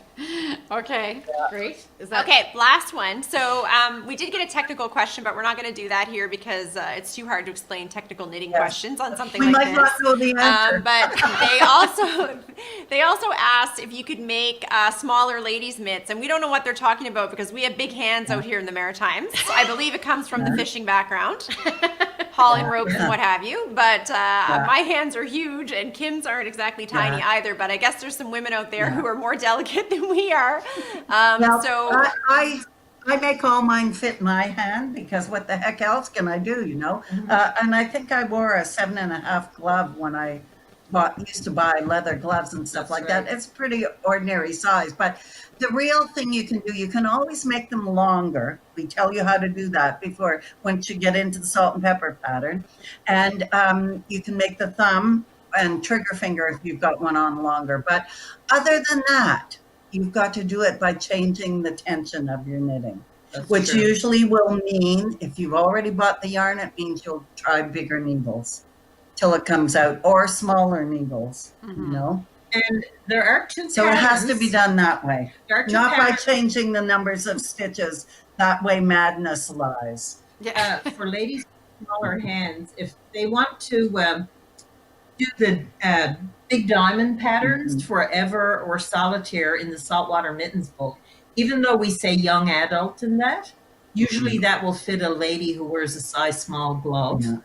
Okay. Great. Is that Okay, last one. So we did get a technical question, but we're not going to do that here because it's too hard to explain technical knitting Yes. questions on something We like might this. not know the answer. But they also asked if you could make smaller ladies' mitts, and we don't know what they're talking about because we have big hands out here in the Maritimes. I believe it comes from the fishing background, hauling ropes and what have you. But my hands are huge, and Kim's aren't exactly tiny either. But I guess there's some women out there who are more delicate than we are. Well, So I make all mine fit my hand because what the heck else can I do, you know? And I think I wore a 7.5 glove when I used to buy leather gloves and stuff like that. It's pretty ordinary size, but the real thing you can do, you can always make them longer. We tell you how to do that once you get into the salt and pepper pattern. And you can make the thumb and trigger finger if you've got one on longer. But other than that, you've got to do it by changing the tension of your knitting, which usually will mean, if you've already bought the yarn, it means you'll try bigger needles till it comes out, or smaller needles, you know? And there are two So it has to patterns. be done that way, There are two not by patterns. changing the numbers of stitches. That way madness lies. For ladies with smaller hands, if they want to do the big diamond patterns for Ever or Solitaire in the Saltwater Mittens book, even though we say young adult in that, usually that will fit a lady who wears a size small glove. Yeah.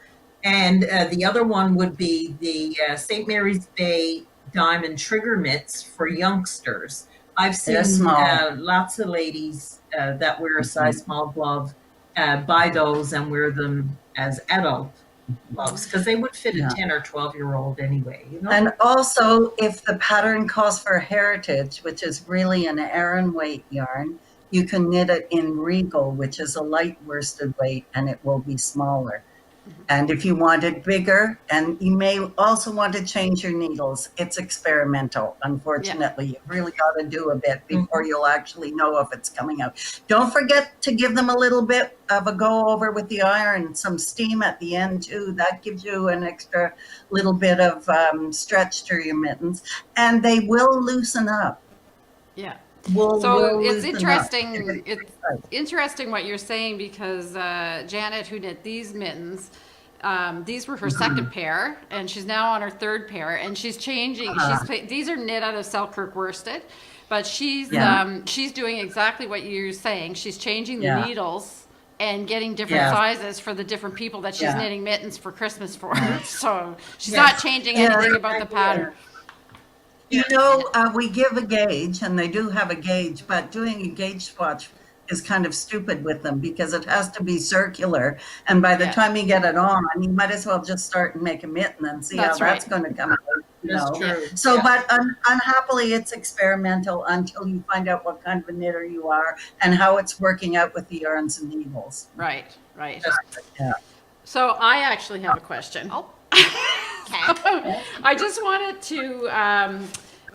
And the other one would be the St. Mary's Bay diamond trigger mitts for youngsters. I've seen They're small. lots of ladies that wear a size small glove buy those and wear them as adult gloves because they would fit Yeah. a 10 or 12-year-old anyway. You know? And also, if the pattern calls for heritage, which is really an Aran weight yarn, you can knit it in regal, which is a light worsted weight, and it will be smaller. And if you want it bigger, and you may also want to change your needles, it's experimental. Unfortunately, you've really got to do a bit before you'll actually know if it's coming out. Don't forget to give them a little bit of a go over with the iron, some steam at the end too. That gives you an extra little bit of stretch to your mittens, and they will loosen up. Yeah. Will It's loosen up. interesting. It's interesting what you're saying because Janet, who knit these mittens, these were her second pair, and she's now on her third pair, and she's changing. These are knit out of Selkirk worsted, but she's doing exactly what you're saying. She's changing the needles and getting different sizes for the different people that she's knitting mittens for Christmas for. So she's not changing anything about the pattern. You know, we give a gauge, and they do have a gauge, but doing a gauge swatch is kind of stupid with them because it has to be circular. And by the time you get it on, you might as well just start and make a mitten and see how that's going to come out. That's true. So, but unhappily, it's experimental until you find out what kind of a knitter you are and how it's working out with the yarns and needles. Right. Yeah. So I actually have a question. Oh. I just wanted to,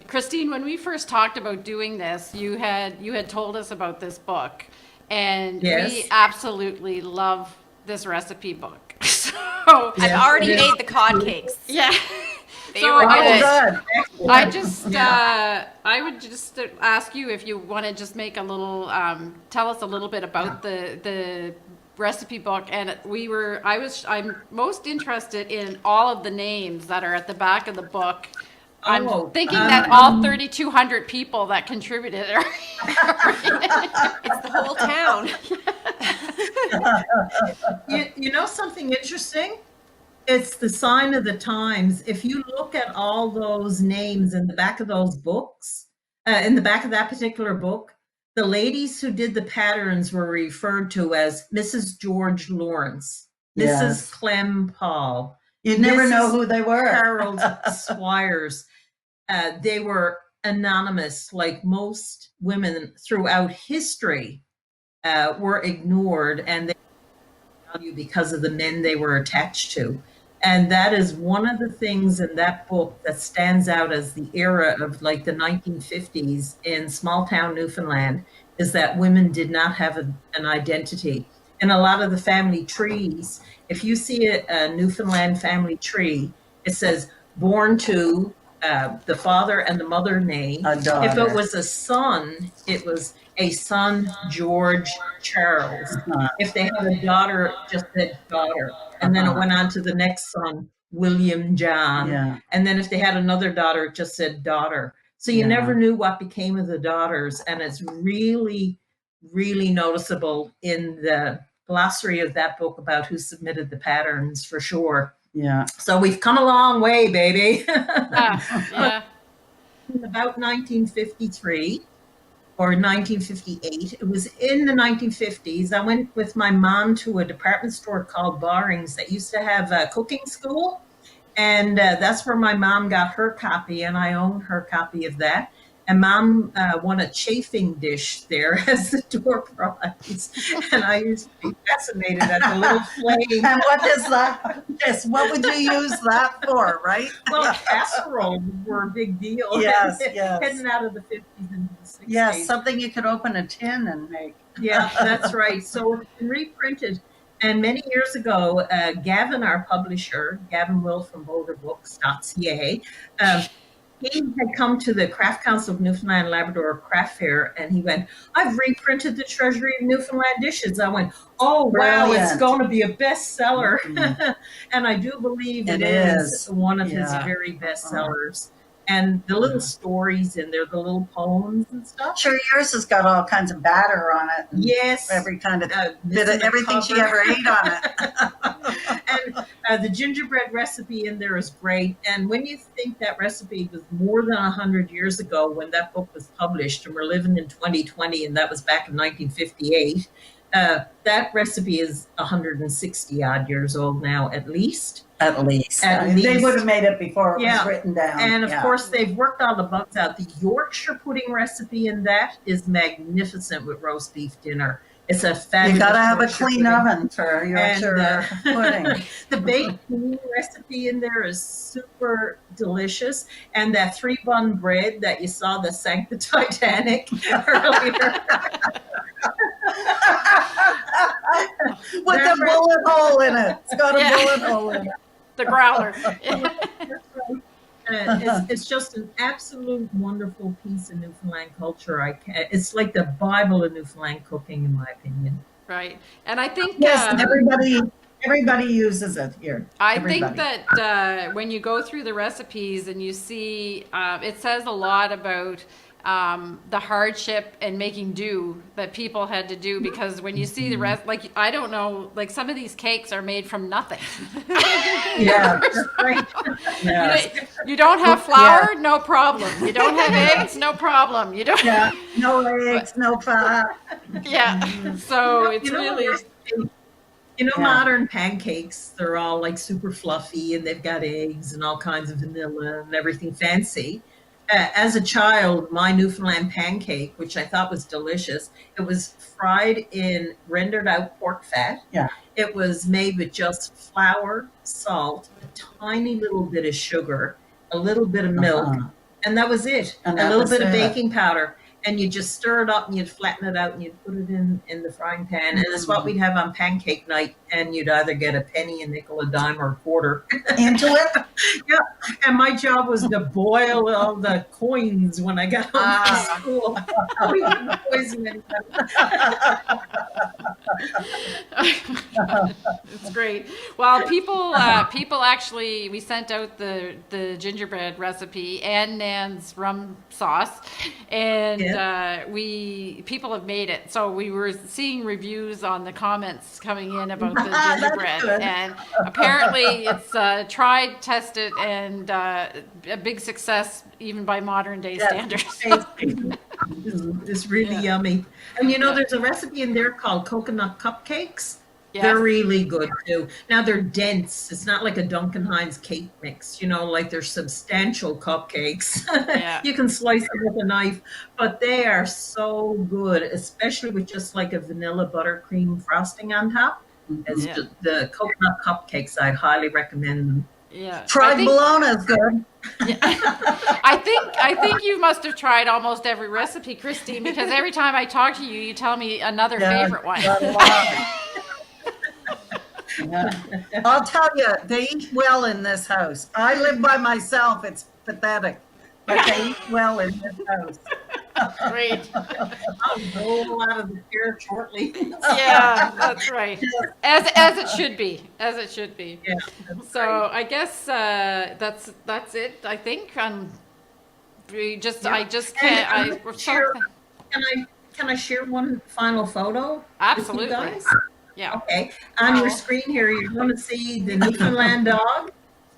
Christine, when we first talked about doing this, you had told us about this book, and we absolutely love this recipe book. So I've already made the cod cakes. Yeah. They were good. I would just ask you if you want to just make a little, tell us a little bit about the recipe book. And I'm most interested in all of the names that are at the back of the book. I'm thinking that all 3,200 people that contributed are It's the whole town. You know something interesting? It's the sign of the times. If you look at all those names in the back of those books, in the back of that particular book, the ladies who did the patterns were referred to as Mrs. George Lawrence, Mrs. Clem Paul. You never know who they were. Harold Swires. They were anonymous, like most women throughout history were ignored, and they value because of the men they were attached to. And that is one of the things in that book that stands out as the era of like the 1950s in small town Newfoundland, is that women did not have an identity. And a lot of the family trees, if you see a Newfoundland family tree, it says born to the father and the mother name. If it was a son, it was a son, George Charles. If they had a daughter, it just said daughter. And then it went on to the next son, William John. And then if they had another daughter, it just said daughter. So you never knew what became of the daughters. And it's really, really noticeable in the glossary of that book about who submitted the patterns, for sure. Yeah. So we've come a long way, baby. yeah. In about 1953 or 1958, it was in the 1950s, I went with my mom to a department store called Barring's that used to have a cooking school. And that's where my mom got her copy, and I own her copy of that. And Mom won a chafing dish there as the door prize. And I used to be fascinated at the little flame. And what is that? Yes, what would you use that for, right? Well, casseroles were a big deal. Yes. Heading out of the 50s into the 60s. Yes, something you could open a tin and make. Yeah, that's right. So it's been reprinted. And many years ago, Gavin, our publisher, Gavin Will from BoulderBooks.ca, he had come to the Craft Council of Newfoundland and Labrador Craft Fair, and he went, I've reprinted the Treasury of Newfoundland Dishes. I went, oh, wow, Brilliant. it's going to be a bestseller. And I do believe it is one of his very best sellers. And the little stories in there, the little poems and stuff. Sure, yours has got all kinds of batter on it. Yes. Every kind of bit missing of the everything she cover. ever ate on it. And the gingerbread recipe in there is great. And when you think that recipe was more than 100 years ago when that book was published, and we're living in 2020, and that was back in 1958, that recipe is 160 odd years old now, at least. At least. At They least. would have made it before it Yeah. was written down. And of course, they've worked all the bugs out. The Yorkshire pudding recipe in that is magnificent with roast beef dinner. It's a fabulous. You got to have a Yorkshire clean pudding. oven for Yorkshire pudding. The baked bean recipe in there is super delicious. And that 3-bun bread that you saw that sank the Titanic earlier. With a bullet hole in it. It's got a bullet hole in it. The growler. It's just an absolute wonderful piece of Newfoundland culture. It's like the Bible of Newfoundland cooking, in my opinion. Right. And I think Yes, and everybody uses it here. I Everybody. think that when you go through the recipes and you see, it says a lot about the hardship and making do that people had to do, because when you see the rest, like, I don't know, like some of these cakes are made from nothing. Yeah, that's right. Yeah. You don't have flour, no problem. You don't have eggs, no problem. You don't. Yeah, no eggs, no fat. Yeah. So it's really. Modern pancakes, they're all like super fluffy and they've got eggs and all kinds of vanilla and everything fancy. As a child, my Newfoundland pancake, which I thought was delicious, it was fried in rendered out pork fat. Yeah. It was made with just flour, salt, a tiny little bit of sugar, a little bit of milk, and that was it. And a that little was bit of it. baking powder. And you just stir it up and you'd flatten it out and you'd put it in the frying pan. And it's what we'd have on pancake night. And you'd either get a penny, a nickel, a dime, or a quarter. Into it? Yeah. And my job was to boil all the coins when I got home from school. We didn't poison anybody. It's great. Well, people actually, we sent out the gingerbread recipe and Nan's rum sauce, and people have made it. So we were seeing reviews on the comments coming in about the gingerbread, and apparently it's tried, tested, and a big success even by modern day standards. It's really yummy. And there's a recipe in there called coconut cupcakes. Yes. They're really good too. Now they're dense. It's not like a Duncan Hines cake mix, like they're substantial cupcakes. Yeah. You can slice them with a knife, but they are so good, especially with just like a vanilla buttercream frosting on top. It's just the coconut cupcakes, I'd highly recommend them. Yeah. Fried bologna is good. Yeah. I think you must have tried almost every recipe, Christine, because every time I talk to you, you tell me another favorite one. Yeah. I'll tell you, they eat well in this house. I live by myself. It's pathetic, but they eat well in this house. Great. I'll roll out of the chair shortly. Yeah, that's right. As it should be. As it should be. Yeah, so I guess that's it. I think I just can't. Can I share one final photo? Absolutely. With you guys? Yeah. Okay. On your screen here, you're going to see the Newfoundland dog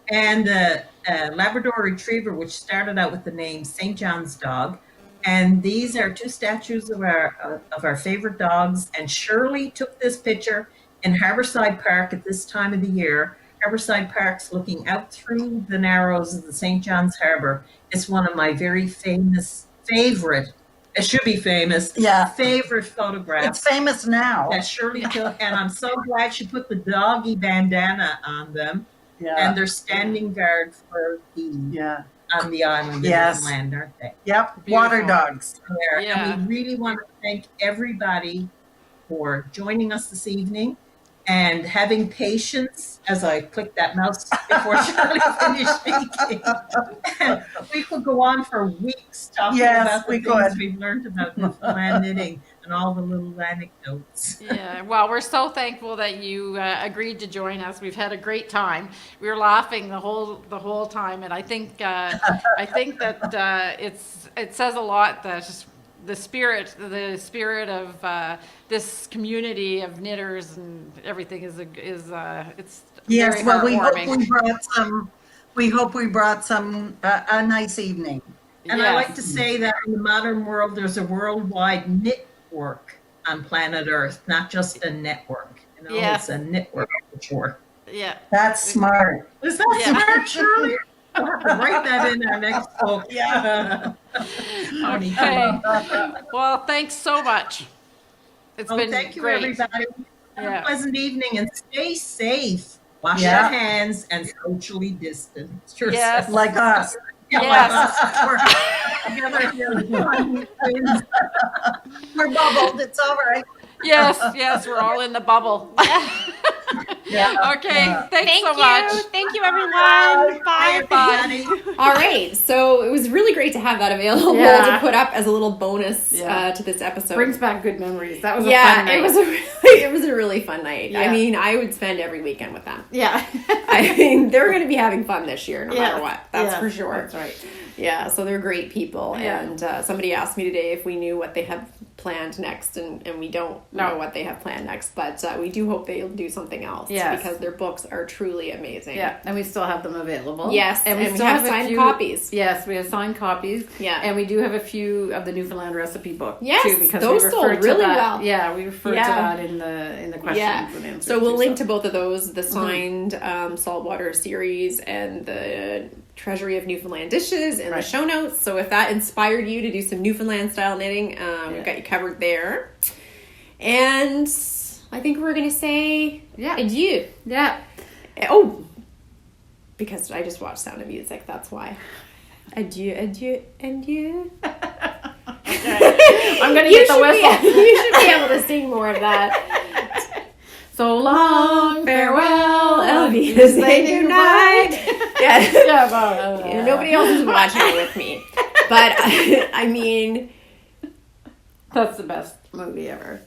and the Labrador Retriever, which started out with the name St. John's Dog. And these are two statues of our favorite dogs. And Shirley took this picture in Harborside Park at this time of the year. Harborside Park's looking out through the narrows of the St. John's Harbor. It's one of my very favorite. It should be famous. Yeah. Favorite photographs. It's famous now. That Shirley took, and I'm so glad she put the doggy bandana on them. Yeah. And they're standing guard for on the island of Newfoundland, aren't they? Yep. Beautiful. Water dogs. There. Yeah. And we really want to thank everybody for joining us this evening. and having patience as I clicked that mouse before Shirley finished speaking. And we could go on for weeks talking Yes, about the we things could. we've learned about Newfoundland knitting and all the little anecdotes. Yeah, well, we're so thankful that you agreed to join us. We've had a great time. We were laughing the whole time, and I think that it says a lot that the spirit of this community of knitters and everything is it's Yes, very well, we hope heartwarming. we brought some a nice evening. And I like to say that in the modern world, there's a worldwide network on planet Earth, not just a network. It's a network for sure. Yeah. That's smart. Is that smart, Shirley? We'll have to write that in our next book. Yeah. Okay. Well, thanks so much. It's been Thank you, great. everybody. Have Yeah. a pleasant evening and stay safe. Wash Yeah. your hands and socially distance yourself. Yes. Like us. Yeah, Yes. like us. We're together here. We're bubbled. It's all right. Yes, we're all in the bubble. Yeah. Okay, Yeah. thanks so much. Thank you, everyone. Bye. Bye. All right, so it was really great to have that available Yeah. to put up as a little bonus Yeah. to this episode. Brings back good memories. That was a yeah, fun night. it was a really fun night. I Yeah. mean, I would spend every weekend with them. Yeah. I mean, they're going to be having fun this year, no Yeah. matter what. That's Yeah, for sure. That's right. Yeah, so they're great people. Yeah. And somebody asked me today if we knew what they have planned next, and we don't know what they have planned next, but we do hope they'll do something else. Yes. Because their books are truly amazing. Yeah, and we still have them available. Yes, and we still have a signed few- copies. Yes, we have signed copies. Yeah. And we do have a few of the Newfoundland recipe book Yes, too, because those we sold referred to really that. well. Yeah, we referred to Yeah. that in the questions Yeah, and answers. so we'll too, link to both of those, the signed Mm-hmm. Saltwater series and the Treasury of Newfoundland Dishes in the Right. show notes. So if that inspired you to do some Newfoundland style knitting, we've got you covered there. And I think we're going to say adieu. Yeah. Oh, because I just watched Sound of Music, that's why. Adieu, adieu, adieu. I'm gonna get the whistle. You should be able to sing more of that. So long, farewell, Elvie, say goodnight. Yeah. Yeah, but, Yeah, nobody else is watching it with me. But I mean, that's the best movie ever.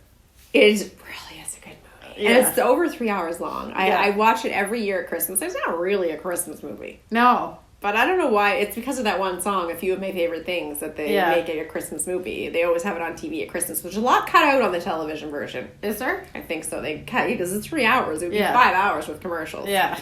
it really is a good movie. And Yeah. it's over 3 hours long. Yeah. I watch it every year at Christmas. It's not really a Christmas movie. No. But I don't know why. It's because of that one song, A Few of My Favorite Things, that they make it a Christmas movie. They always have it on TV at Christmas, which is a lot cut out on the television version. Is there? I think so. They cut, because it's 3 hours. It would be Yeah. 5 hours with commercials. Yeah.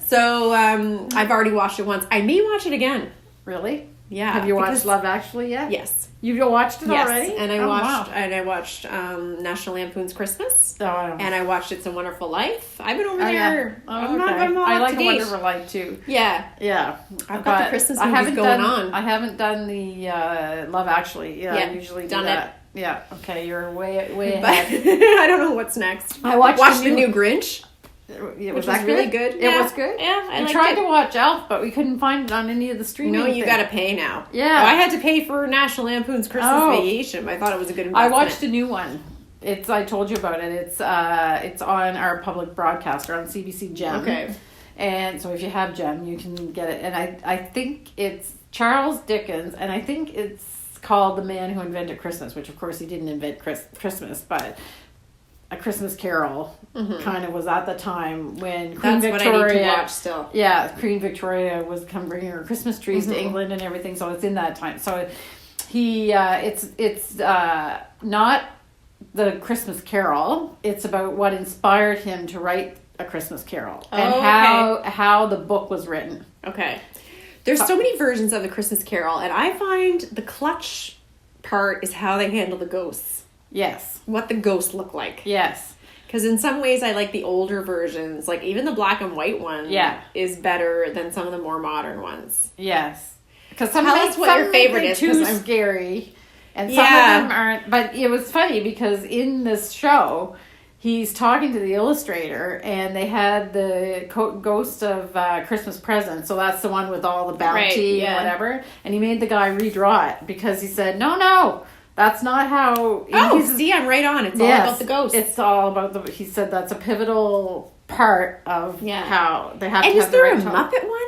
So I've already watched it once. I may watch it again. Really? Yeah. Have you watched because- Love Actually yet? Yes. You've watched it Yes. already? And I Oh, watched wow. and I watched National Lampoon's Christmas. Oh, I don't And I watched It's a Wonderful Life. I've been over Oh, there. yeah. Oh, I'm okay. all I up like to A date. Wonderful Life too. Yeah. Yeah. I've got the Christmas movies going on. I haven't done the Love Actually. Yeah, I usually do done that. Yeah. Okay, you're way But ahead. I don't know what's next. I watched the new Grinch. It which that was really good. It Yeah. was good. Yeah, I we liked tried it. to watch Elf, but we couldn't find it on any of the streaming. No, you things. got to pay now. Yeah. Oh, I had to pay for National Lampoon's Christmas Oh. Vacation. I thought it was a good I investment. watched a new one. I told you about it. It's on our public broadcaster on CBC Gem. Okay. And so if you have Gem, you can get it. And I think it's Charles Dickens, and I think it's called The Man Who Invented Christmas, which of course he didn't invent Christmas, but A Christmas Carol kind of was at the time when Queen That's Victoria. what I need to watch still. Yeah, Queen Victoria was bringing her Christmas trees to England and everything, so it's in that time. So it's not the Christmas Carol. It's about what inspired him to write A Christmas Carol and how the book was written. Okay. There's so many versions of the Christmas Carol, and I find the clutch part is how they handle the ghosts. Yes. What the ghosts look like. Yes. Because in some ways I like the older versions. Like even the black and white one is better than some of the more modern ones. Yes. Because Tell us what your favorite is, too 'cause I'm- scary, and some of them aren't. But it was funny because in this show, he's talking to the illustrator, and they had the Ghost of Christmas Present. So that's the one with all the bounty and whatever. And he made the guy redraw it because he said, "No, That's not how. Oh, see, I'm right on. It's all about the ghost. It's all about the. He said that's a pivotal part of how they have. And to is have there the a right Muppet one?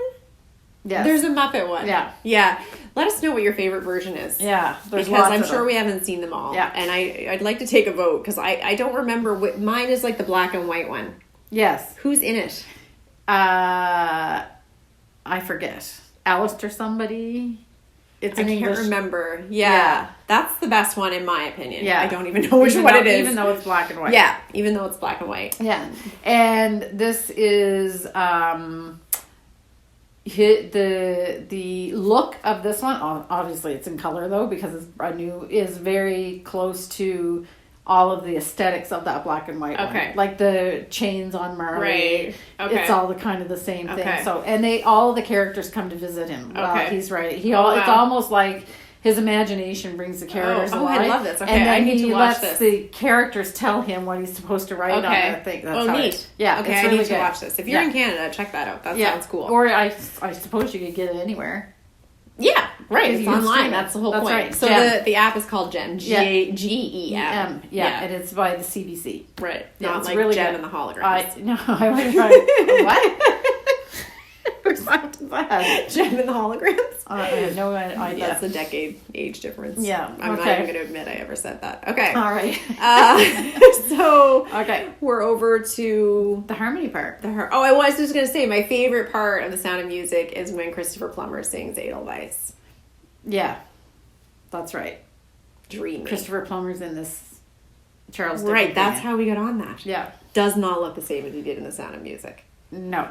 Yes. There's a Muppet one. Yeah. Yeah. Let us know what your favorite version is. Yeah. Because lots I'm of sure them. we haven't seen them all. Yeah. And I'd like to take a vote because I don't remember what mine is like the black and white one. Yes. Who's in it? I forget. Alistair somebody. It's I in can't English. remember. Yeah. That's the best one in my opinion. Yeah. I don't even know which one it is. Even though it's black and white. Yeah, even though it's black and white. Yeah. And this is the look of this one. Obviously, it's in color though because it's brand new. Is very close to all of the aesthetics of that black and white Okay. one. Like the chains on Marley. Right. Okay. It's all the kind of the same thing. Okay. So and all the characters come to visit him while Okay. he's writing. It's wow. almost like his imagination brings the characters alive. I love this. Okay, and then I need he to watch lets this. the characters tell him what he's supposed to write on that thing. That's how neat. Yeah, Okay, it's I really need to good. watch this. If you're in Canada, check that out. That sounds cool. Or I suppose you could get it anywhere. Yeah, right. Because It's you can stream online. it. That's the whole That's point. right. So Gem. the app is called Gem. GEM. Yeah, and it's by the CBC. Right. Yeah, Not it's like really Gem good. and the holograms. I was right. What? What is that? Gem and the holograms. I have no idea. That's a decade age difference. Yeah, I'm not okay. even going to admit I ever said that. Okay. All right. So Okay. we're over to The harmony part. I was just going to say my favorite part of The Sound of Music is when Christopher Plummer sings Edelweiss. Yeah, that's right. Dreamy. Christopher Plummer's in this Charles Dickens. Right, that's thing. how we got on that. Yeah. Does not look the same as he did in The Sound of Music. No.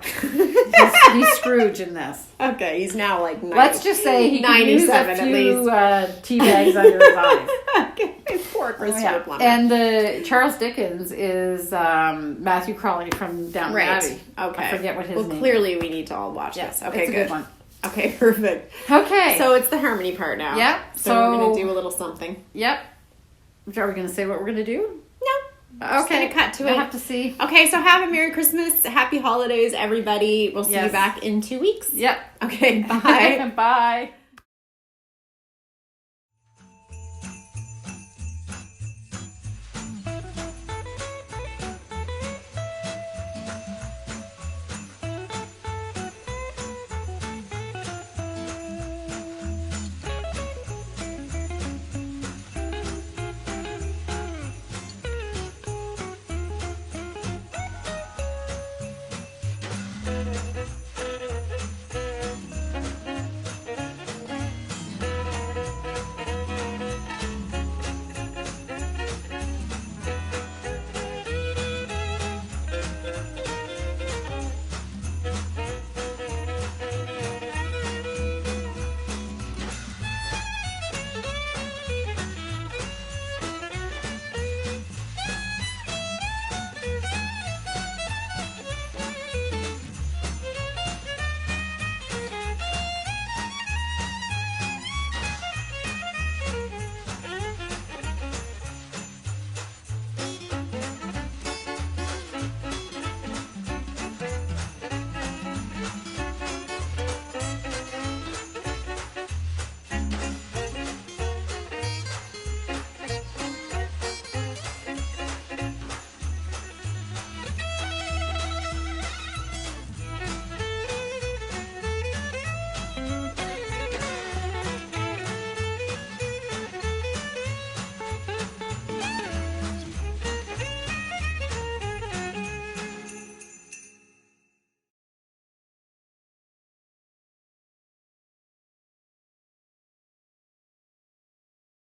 he's Scrooge in this. Okay, he's now like 90, Let's just say he can use 97 a at few least. tea bags under his eyes. Okay, poor Christopher Yeah. Plummer. And the Charles Dickens is Matthew Crawley from Downton right. Abbey. Okay. I forget what his name Well, clearly we need to all watch is. this. Okay, it's a good one. Okay, perfect. Okay. So it's the harmony part now. Yep. So we're going to do a little something. Yep. Are we going to say what we're going to do? No. Just Okay. gonna cut to We'll it. have to see. Okay, so have a Merry Christmas, Happy Holidays, everybody. We'll see you Yes. back in 2 weeks. Yep. Okay, bye. Bye.